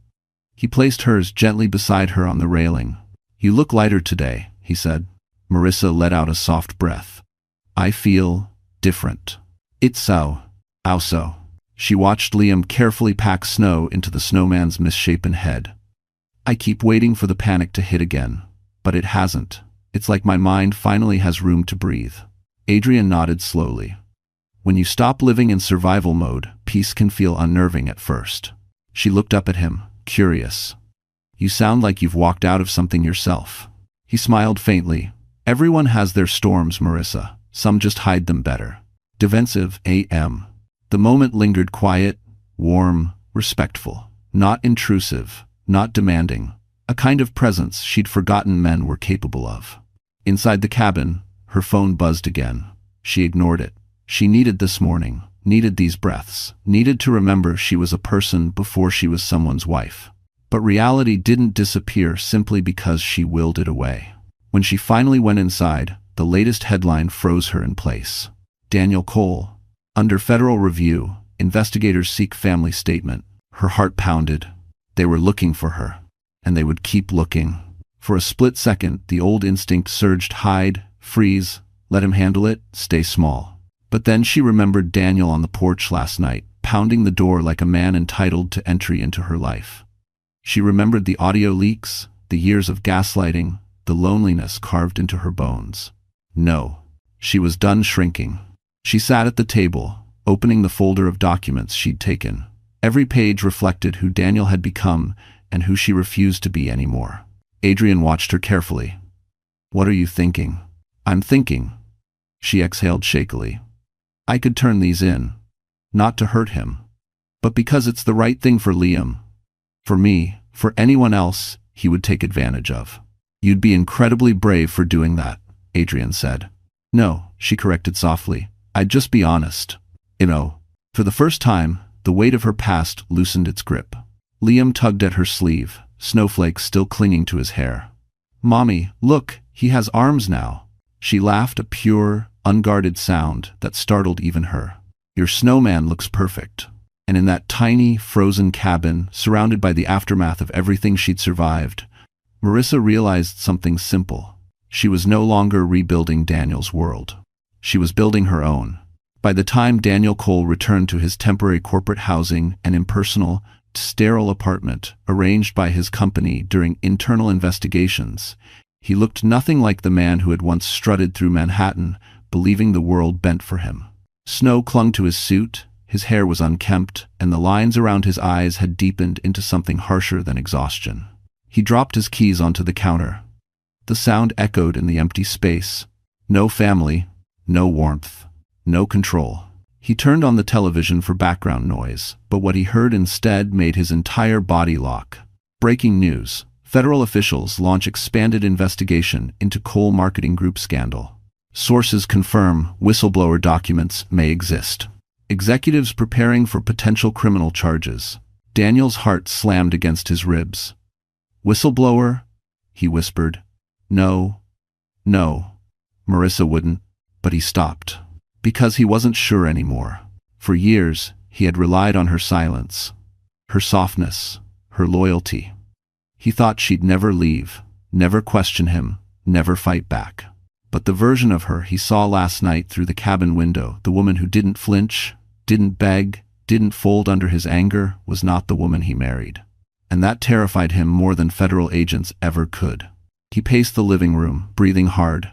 S1: He placed hers gently beside her on the railing. "You look lighter today," he said. Marissa let out a soft breath. "I feel different." "It's so. How so?" She watched Liam carefully pack snow into the snowman's misshapen head. "I keep waiting for the panic to hit again, but it hasn't. It's like my mind finally has room to breathe." Adrian nodded slowly. "When you stop living in survival mode, peace can feel unnerving at first." She looked up at him, curious. "You sound like you've walked out of something yourself." He smiled faintly. "Everyone has their storms, Marissa. Some just hide them better." Defensive A.M. The moment lingered quiet, warm, respectful. Not intrusive, not demanding. A kind of presence she'd forgotten men were capable of. Inside the cabin, her phone buzzed again. She ignored it. She needed this morning, needed these breaths, needed to remember she was a person before she was someone's wife. But reality didn't disappear simply because she willed it away. When she finally went inside, the latest headline froze her in place. Daniel Cole. Under federal review, investigators seek family statement. Her heart pounded. They were looking for her, and they would keep looking. For a split second, the old instinct surged: hide, freeze, let him handle it, stay small. But then she remembered Daniel on the porch last night, pounding the door like a man entitled to entry into her life. She remembered the audio leaks, the years of gaslighting, the loneliness carved into her bones. No, she was done shrinking. She sat at the table, opening the folder of documents she'd taken. Every page reflected who Daniel had become and who she refused to be anymore. Adrian watched her carefully. "What are you thinking?" "I'm thinking," she exhaled shakily. "I could turn these in. Not to hurt him, but because it's the right thing for Liam. For me, for anyone else he would take advantage of." "You'd be incredibly brave for doing that," Adrian said. "No," she corrected softly. "I'd just be honest." You know, for the first time, the weight of her past loosened its grip. Liam tugged at her sleeve, snowflakes still clinging to his hair. "Mommy, look, he has arms now." She laughed, a pure, unguarded sound that startled even her. "Your snowman looks perfect." And in that tiny, frozen cabin, surrounded by the aftermath of everything she'd survived, Marissa realized something simple. She was no longer rebuilding Daniel's world. She was building her own. By the time Daniel Cole returned to his temporary corporate housing, an impersonal, sterile apartment arranged by his company during internal investigations, he looked nothing like the man who had once strutted through Manhattan, believing the world bent for him. Snow clung to his suit, his hair was unkempt, and the lines around his eyes had deepened into something harsher than exhaustion. He dropped his keys onto the counter. The sound echoed in the empty space. No family, no warmth, no control. He turned on the television for background noise, but what he heard instead made his entire body lock. Breaking news. Federal officials launch expanded investigation into Cole Marketing Group scandal. Sources confirm whistleblower documents may exist. Executives preparing for potential criminal charges. Daniel's heart slammed against his ribs. "Whistleblower?" he whispered. No. Marissa wouldn't, but he stopped. Because he wasn't sure anymore. For years, he had relied on her silence, her softness, her loyalty. He thought she'd never leave, never question him, never fight back. But the version of her he saw last night through the cabin window, the woman who didn't flinch, didn't beg, didn't fold under his anger, was not the woman he married. And that terrified him more than federal agents ever could. He paced the living room, breathing hard.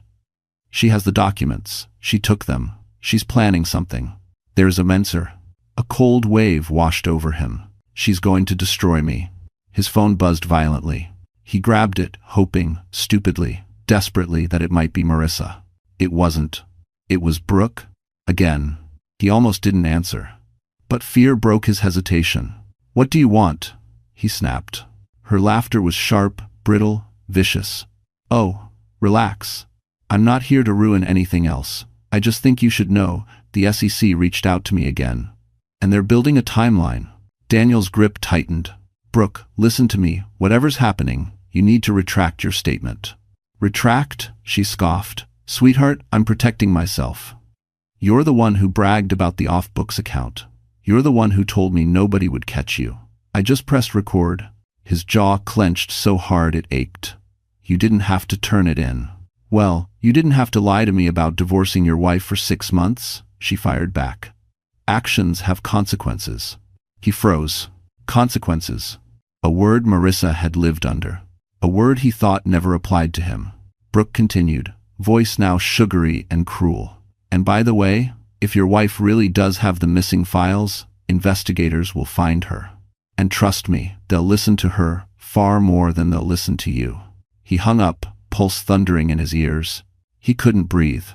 S1: She has the documents. She took them. She's planning something. There's a mentor. A cold wave washed over him. She's going to destroy me. His phone buzzed violently. He grabbed it, hoping, stupidly, desperately, that it might be Marissa. It wasn't. It was Brooke. Again. He almost didn't answer. But fear broke his hesitation. What do you want? He snapped. Her laughter was sharp, brittle, vicious. Oh, relax. I'm not here to ruin anything else. I just think you should know, the SEC reached out to me again. And they're building a timeline. Daniel's grip tightened. Brooke, listen to me. Whatever's happening, you need to retract your statement. Retract? She scoffed. Sweetheart, I'm protecting myself. You're the one who bragged about the off-books account. You're the one who told me nobody would catch you. I just pressed record. His jaw clenched so hard it ached. You didn't have to turn it in. Well, you didn't have to lie to me about divorcing your wife for 6 months, she fired back. Actions have consequences. He froze. Consequences. A word Marissa had lived under. A word he thought never applied to him. Brooke continued, voice now sugary and cruel. And by the way, if your wife really does have the missing files, investigators will find her. And trust me, they'll listen to her far more than they'll listen to you. He hung up, pulse thundering in his ears. He couldn't breathe.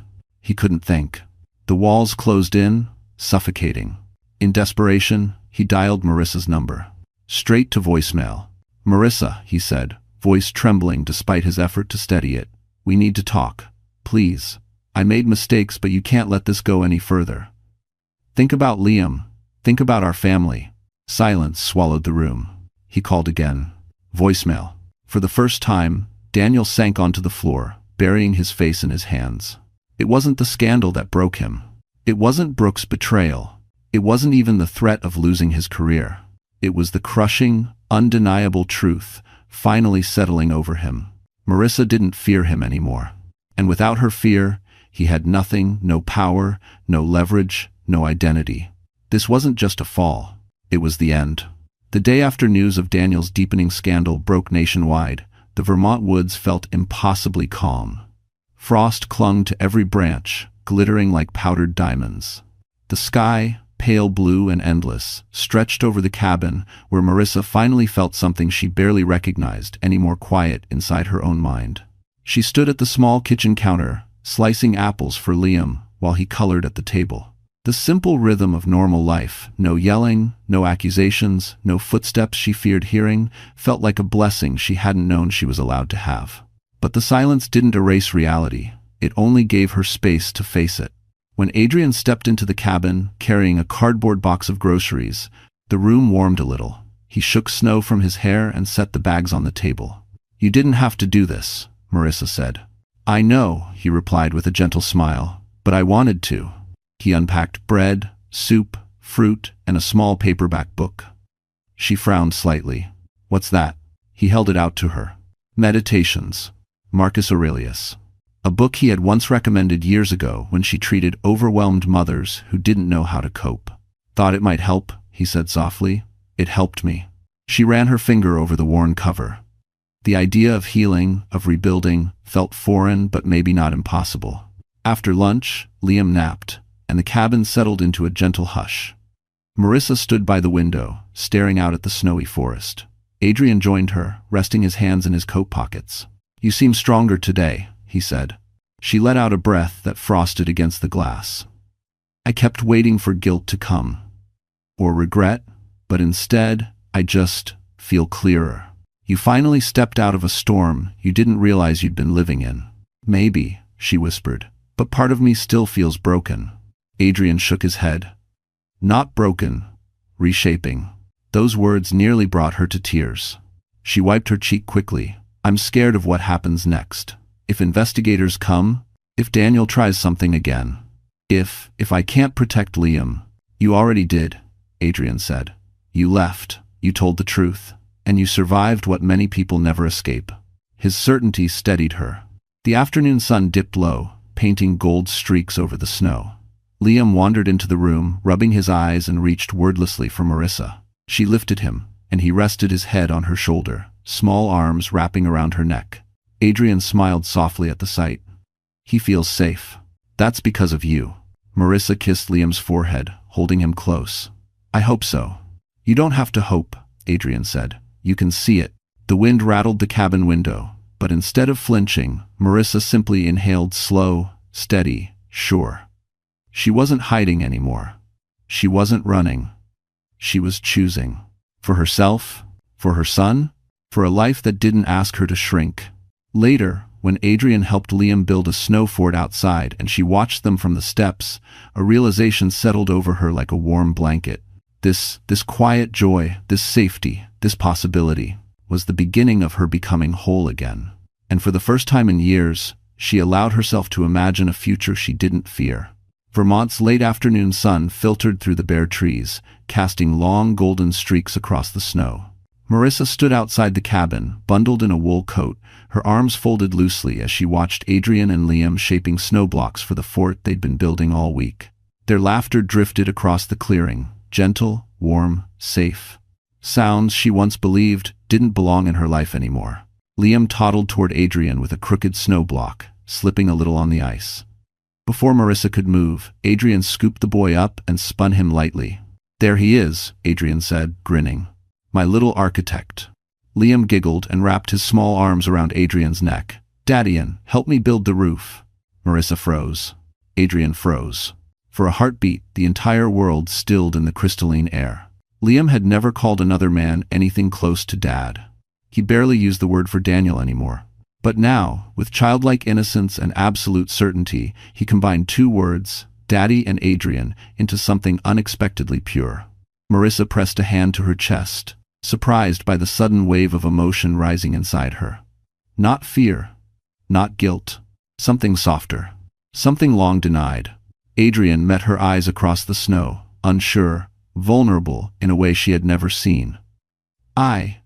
S1: He couldn't think. The walls closed in, suffocating. In desperation, he dialed Marissa's number. Straight to voicemail. Marissa, he said, voice trembling despite his effort to steady it. We need to talk. Please. I made mistakes, but you can't let this go any further. Think about Liam. Think about our family. Silence swallowed the room. He called again. Voicemail. For the first time, Daniel sank onto the floor, burying his face in his hands. It wasn't the scandal that broke him. It wasn't Brooke's betrayal. It wasn't even the threat of losing his career. It was the crushing, undeniable truth finally settling over him. Marissa didn't fear him anymore. And without her fear, he had nothing, no power, no leverage, no identity. This wasn't just a fall. It was the end. The day after news of Daniel's deepening scandal broke nationwide, the Vermont woods felt impossibly calm. Frost clung to every branch, glittering like powdered diamonds. The sky, pale blue and endless, stretched over the cabin where Marissa finally felt something she barely recognized any more quiet inside her own mind. She stood at the small kitchen counter, slicing apples for Liam while he colored at the table. The simple rhythm of normal life, no yelling, no accusations, no footsteps she feared hearing, felt like a blessing she hadn't known she was allowed to have. But the silence didn't erase reality. It only gave her space to face it. When Adrian stepped into the cabin, carrying a cardboard box of groceries, the room warmed a little. He shook snow from his hair and set the bags on the table. You didn't have to do this, Marissa said. I know, he replied with a gentle smile, but I wanted to. He unpacked bread, soup, fruit, and a small paperback book. She frowned slightly. What's that? He held it out to her. Meditations. Marcus Aurelius. A book he had once recommended years ago when she treated overwhelmed mothers who didn't know how to cope. Thought it might help, he said softly. It helped me. She ran her finger over the worn cover. The idea of healing, of rebuilding, felt foreign but maybe not impossible. After lunch, Liam napped, and the cabin settled into a gentle hush. Marissa stood by the window, staring out at the snowy forest. Adrian joined her, resting his hands in his coat pockets. You seem stronger today, he said. She let out a breath that frosted against the glass. I kept waiting for guilt to come. Or regret, but instead, I just feel clearer. You finally stepped out of a storm you didn't realize you'd been living in. Maybe, she whispered, but part of me still feels broken. Adrian shook his head. Not broken, reshaping. Those words nearly brought her to tears. She wiped her cheek quickly. I'm scared of what happens next. If investigators come, if Daniel tries something again. If I can't protect Liam. You already did, Adrian said. You left, you told the truth, and you survived what many people never escape. His certainty steadied her. The afternoon sun dipped low, painting gold streaks over the snow. Liam wandered into the room, rubbing his eyes, and reached wordlessly for Marissa. She lifted him, and he rested his head on her shoulder, small arms wrapping around her neck. Adrian smiled softly at the sight. He feels safe. That's because of you. Marissa kissed Liam's forehead, holding him close. I hope so. You don't have to hope, Adrian said. You can see it. The wind rattled the cabin window, but instead of flinching, Marissa simply inhaled slow, steady, sure. She wasn't hiding anymore. She wasn't running. She was choosing. For herself? For her son? For a life that didn't ask her to shrink. Later, when Adrian helped Liam build a snow fort outside and she watched them from the steps, a realization settled over her like a warm blanket. This quiet joy, this safety, this possibility, was the beginning of her becoming whole again. And for the first time in years, she allowed herself to imagine a future she didn't fear. Vermont's late afternoon sun filtered through the bare trees, casting long golden streaks across the snow. Marissa stood outside the cabin, bundled in a wool coat, her arms folded loosely as she watched Adrian and Liam shaping snow blocks for the fort they'd been building all week. Their laughter drifted across the clearing, gentle, warm, safe. Sounds she once believed didn't belong in her life anymore. Liam toddled toward Adrian with a crooked snow block, slipping a little on the ice. Before Marissa could move, Adrian scooped the boy up and spun him lightly. "There he is," Adrian said, grinning. "My little architect." Liam giggled and wrapped his small arms around Adrian's neck. "Daddy-in, help me build the roof." Marissa froze. Adrian froze. For a heartbeat, the entire world stilled in the crystalline air. Liam had never called another man anything close to Dad. He barely used the word for Daniel anymore. But now, with childlike innocence and absolute certainty, he combined two words, Daddy and Adrian, into something unexpectedly pure. Marissa pressed a hand to her chest, surprised by the sudden wave of emotion rising inside her. Not fear, not guilt, something softer, something long denied. Adrian met her eyes across the snow, unsure, vulnerable in a way she had never seen. I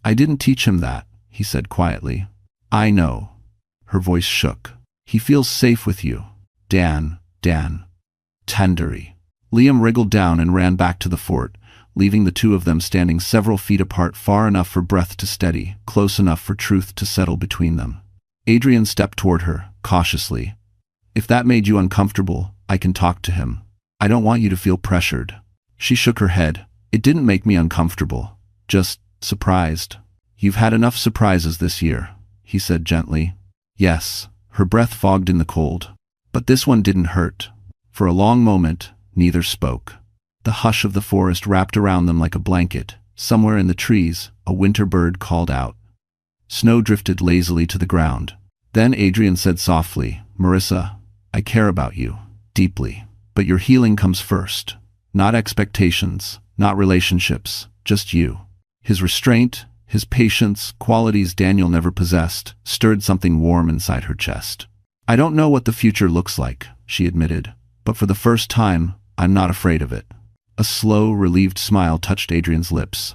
S1: didn't teach him that," he said quietly. "I know." Her voice shook. "He feels safe with you. Dan. Tendery." Liam wriggled down and ran back to the fort, leaving the two of them standing several feet apart, far enough for breath to steady, close enough for truth to settle between them. Adrian stepped toward her, cautiously. "If that made you uncomfortable, I can talk to him. I don't want you to feel pressured." She shook her head. "It didn't make me uncomfortable. Just surprised." "You've had enough surprises this year," he said gently. "Yes." Her breath fogged in the cold. "But this one didn't hurt." For a long moment, neither spoke. The hush of the forest wrapped around them like a blanket. Somewhere in the trees, a winter bird called out. Snow drifted lazily to the ground. Then Adrian said softly, "Marissa, I care about you, deeply. But your healing comes first. Not expectations, not relationships, just you." His restraint, his patience, qualities Daniel never possessed, stirred something warm inside her chest. "I don't know what the future looks like," she admitted, "but for the first time, I'm not afraid of it." A slow, relieved smile touched Adrian's lips.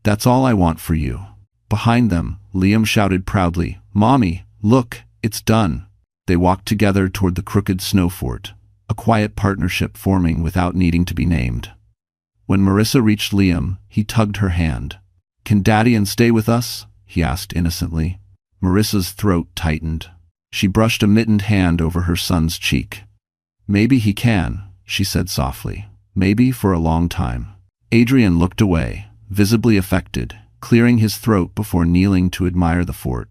S1: "That's all I want for you." Behind them, Liam shouted proudly, "Mommy, look, it's done." They walked together toward the crooked snow fort, a quiet partnership forming without needing to be named. When Marissa reached Liam, he tugged her hand. "Can Daddy-in stay with us?" he asked innocently. Marissa's throat tightened. She brushed a mittened hand over her son's cheek. "Maybe he can," she said softly. "Maybe for a long time." Adrian looked away, visibly affected, clearing his throat before kneeling to admire the fort.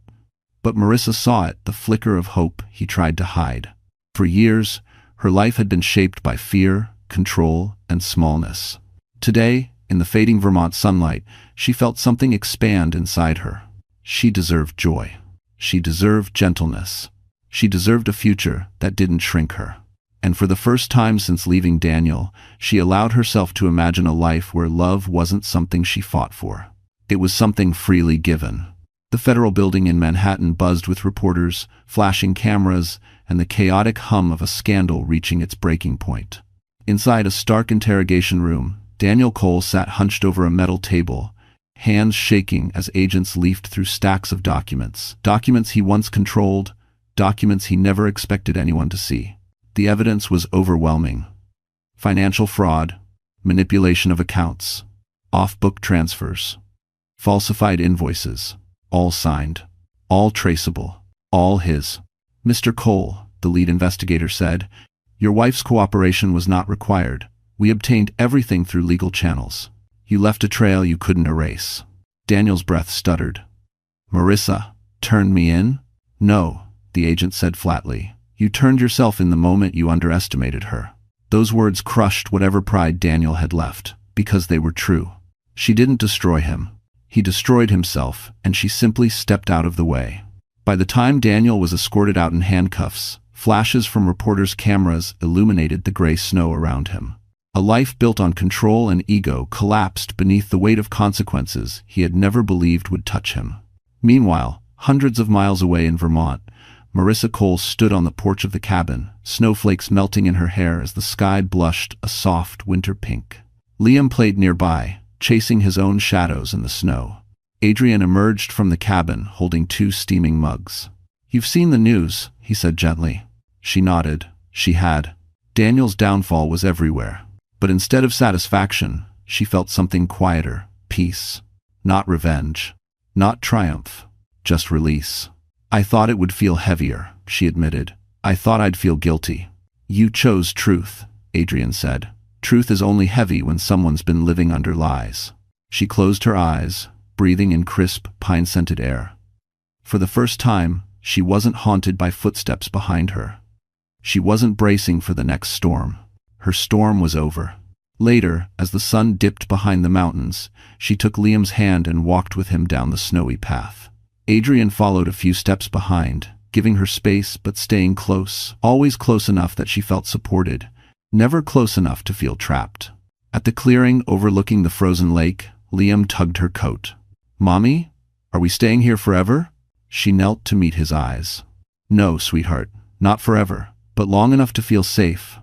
S1: But Marissa saw it, the flicker of hope he tried to hide. For years, her life had been shaped by fear, control, and smallness. Today, in the fading Vermont sunlight, she felt something expand inside her. She deserved joy. She deserved gentleness. She deserved a future that didn't shrink her. And for the first time since leaving Daniel, she allowed herself to imagine a life where love wasn't something she fought for. It was something freely given. The federal building in Manhattan buzzed with reporters, flashing cameras, and the chaotic hum of a scandal reaching its breaking point. Inside a stark interrogation room, Daniel Cole sat hunched over a metal table, hands shaking as agents leafed through stacks of documents. Documents he once controlled, documents he never expected anyone to see. The evidence was overwhelming. Financial fraud, manipulation of accounts, off-book transfers, falsified invoices, all signed, all traceable, all his. "Mr. Cole," the lead investigator said, "your wife's cooperation was not required. We obtained everything through legal channels. You left a trail you couldn't erase." Daniel's breath stuttered. "Marissa, turned me in?" "No," the agent said flatly. "You turned yourself in the moment you underestimated her." Those words crushed whatever pride Daniel had left, because they were true. She didn't destroy him. He destroyed himself, and she simply stepped out of the way. By the time Daniel was escorted out in handcuffs, flashes from reporters' cameras illuminated the gray snow around him. A life built on control and ego collapsed beneath the weight of consequences he had never believed would touch him. Meanwhile, hundreds of miles away in Vermont, Marissa Cole stood on the porch of the cabin, snowflakes melting in her hair as the sky blushed a soft winter pink. Liam played nearby, chasing his own shadows in the snow. Adrian emerged from the cabin holding 2 steaming mugs. "You've seen the news," he said gently. She nodded. She had. Daniel's downfall was everywhere. But instead of satisfaction, she felt something quieter, peace. Not revenge. Not triumph. Just release. "I thought it would feel heavier," she admitted. "I thought I'd feel guilty." "You chose truth," Adrian said. "Truth is only heavy when someone's been living under lies." She closed her eyes, breathing in crisp, pine-scented air. For the first time, she wasn't haunted by footsteps behind her. She wasn't bracing for the next storm. Her storm was over. Later, as the sun dipped behind the mountains, she took Liam's hand and walked with him down the snowy path. Adrian followed a few steps behind, giving her space but staying close, always close enough that she felt supported, never close enough to feel trapped. At the clearing overlooking the frozen lake, Liam tugged her coat. "Mommy, are we staying here forever?" She knelt to meet his eyes. "No, sweetheart, not forever, but long enough to feel safe.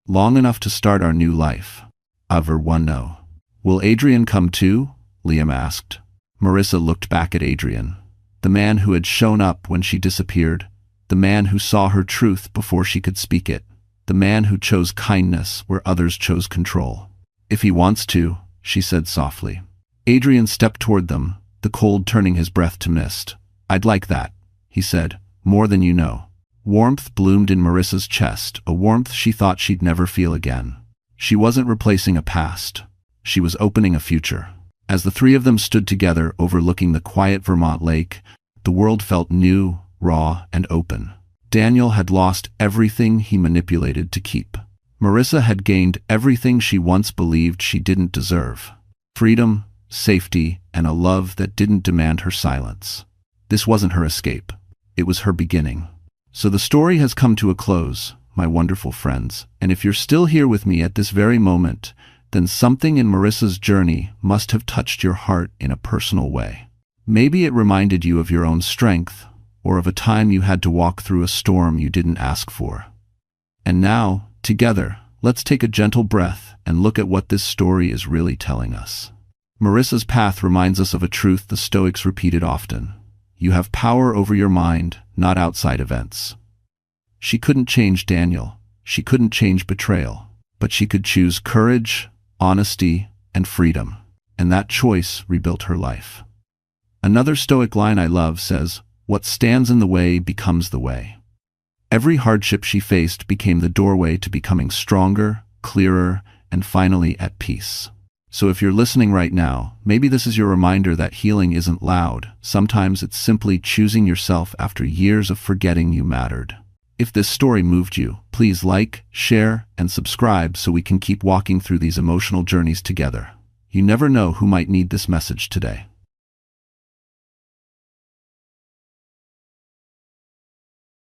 S1: Long enough to start our new life." Over one no. "Will Adrian come too?" Liam asked. Marissa looked back at Adrian, the man who had shown up when she disappeared, the man who saw her truth before she could speak it, the man who chose kindness where others chose control. "If he wants to," she said softly. Adrian stepped toward them, the cold turning his breath to mist. "I'd like that," he said, "more than you know." Warmth bloomed in Marissa's chest, a warmth she thought she'd never feel again. She wasn't replacing a past. She was opening a future. As the 3 of them stood together overlooking the quiet Vermont lake, the world felt new, raw, and open. Daniel had lost everything he manipulated to keep. Marissa had gained everything she once believed she didn't deserve. Freedom, safety, and a love that didn't demand her silence. This wasn't her escape. It was her beginning. So the story has come to a close, my wonderful friends, and if you're still here with me at this very moment, then something in Marissa's journey must have touched your heart in a personal way. Maybe it reminded you of your own strength, or of a time you had to walk through a storm you didn't ask for. And now, together, let's take a gentle breath and look at what this story is really telling us. Marissa's path reminds us of a truth the Stoics repeated often. You have power over your mind, not outside events. She couldn't change Daniel. She couldn't change betrayal. But she could choose courage, honesty, and freedom. And that choice rebuilt her life. Another Stoic line I love says, "What stands in the way becomes the way." Every hardship she faced became the doorway to becoming stronger, clearer, and finally at peace. So if you're listening right now, maybe this is your reminder that healing isn't loud. Sometimes it's simply choosing yourself after years of forgetting you mattered. If this story moved you, please like, share, and subscribe so we can keep walking through these emotional journeys together. You never know who might need this message today.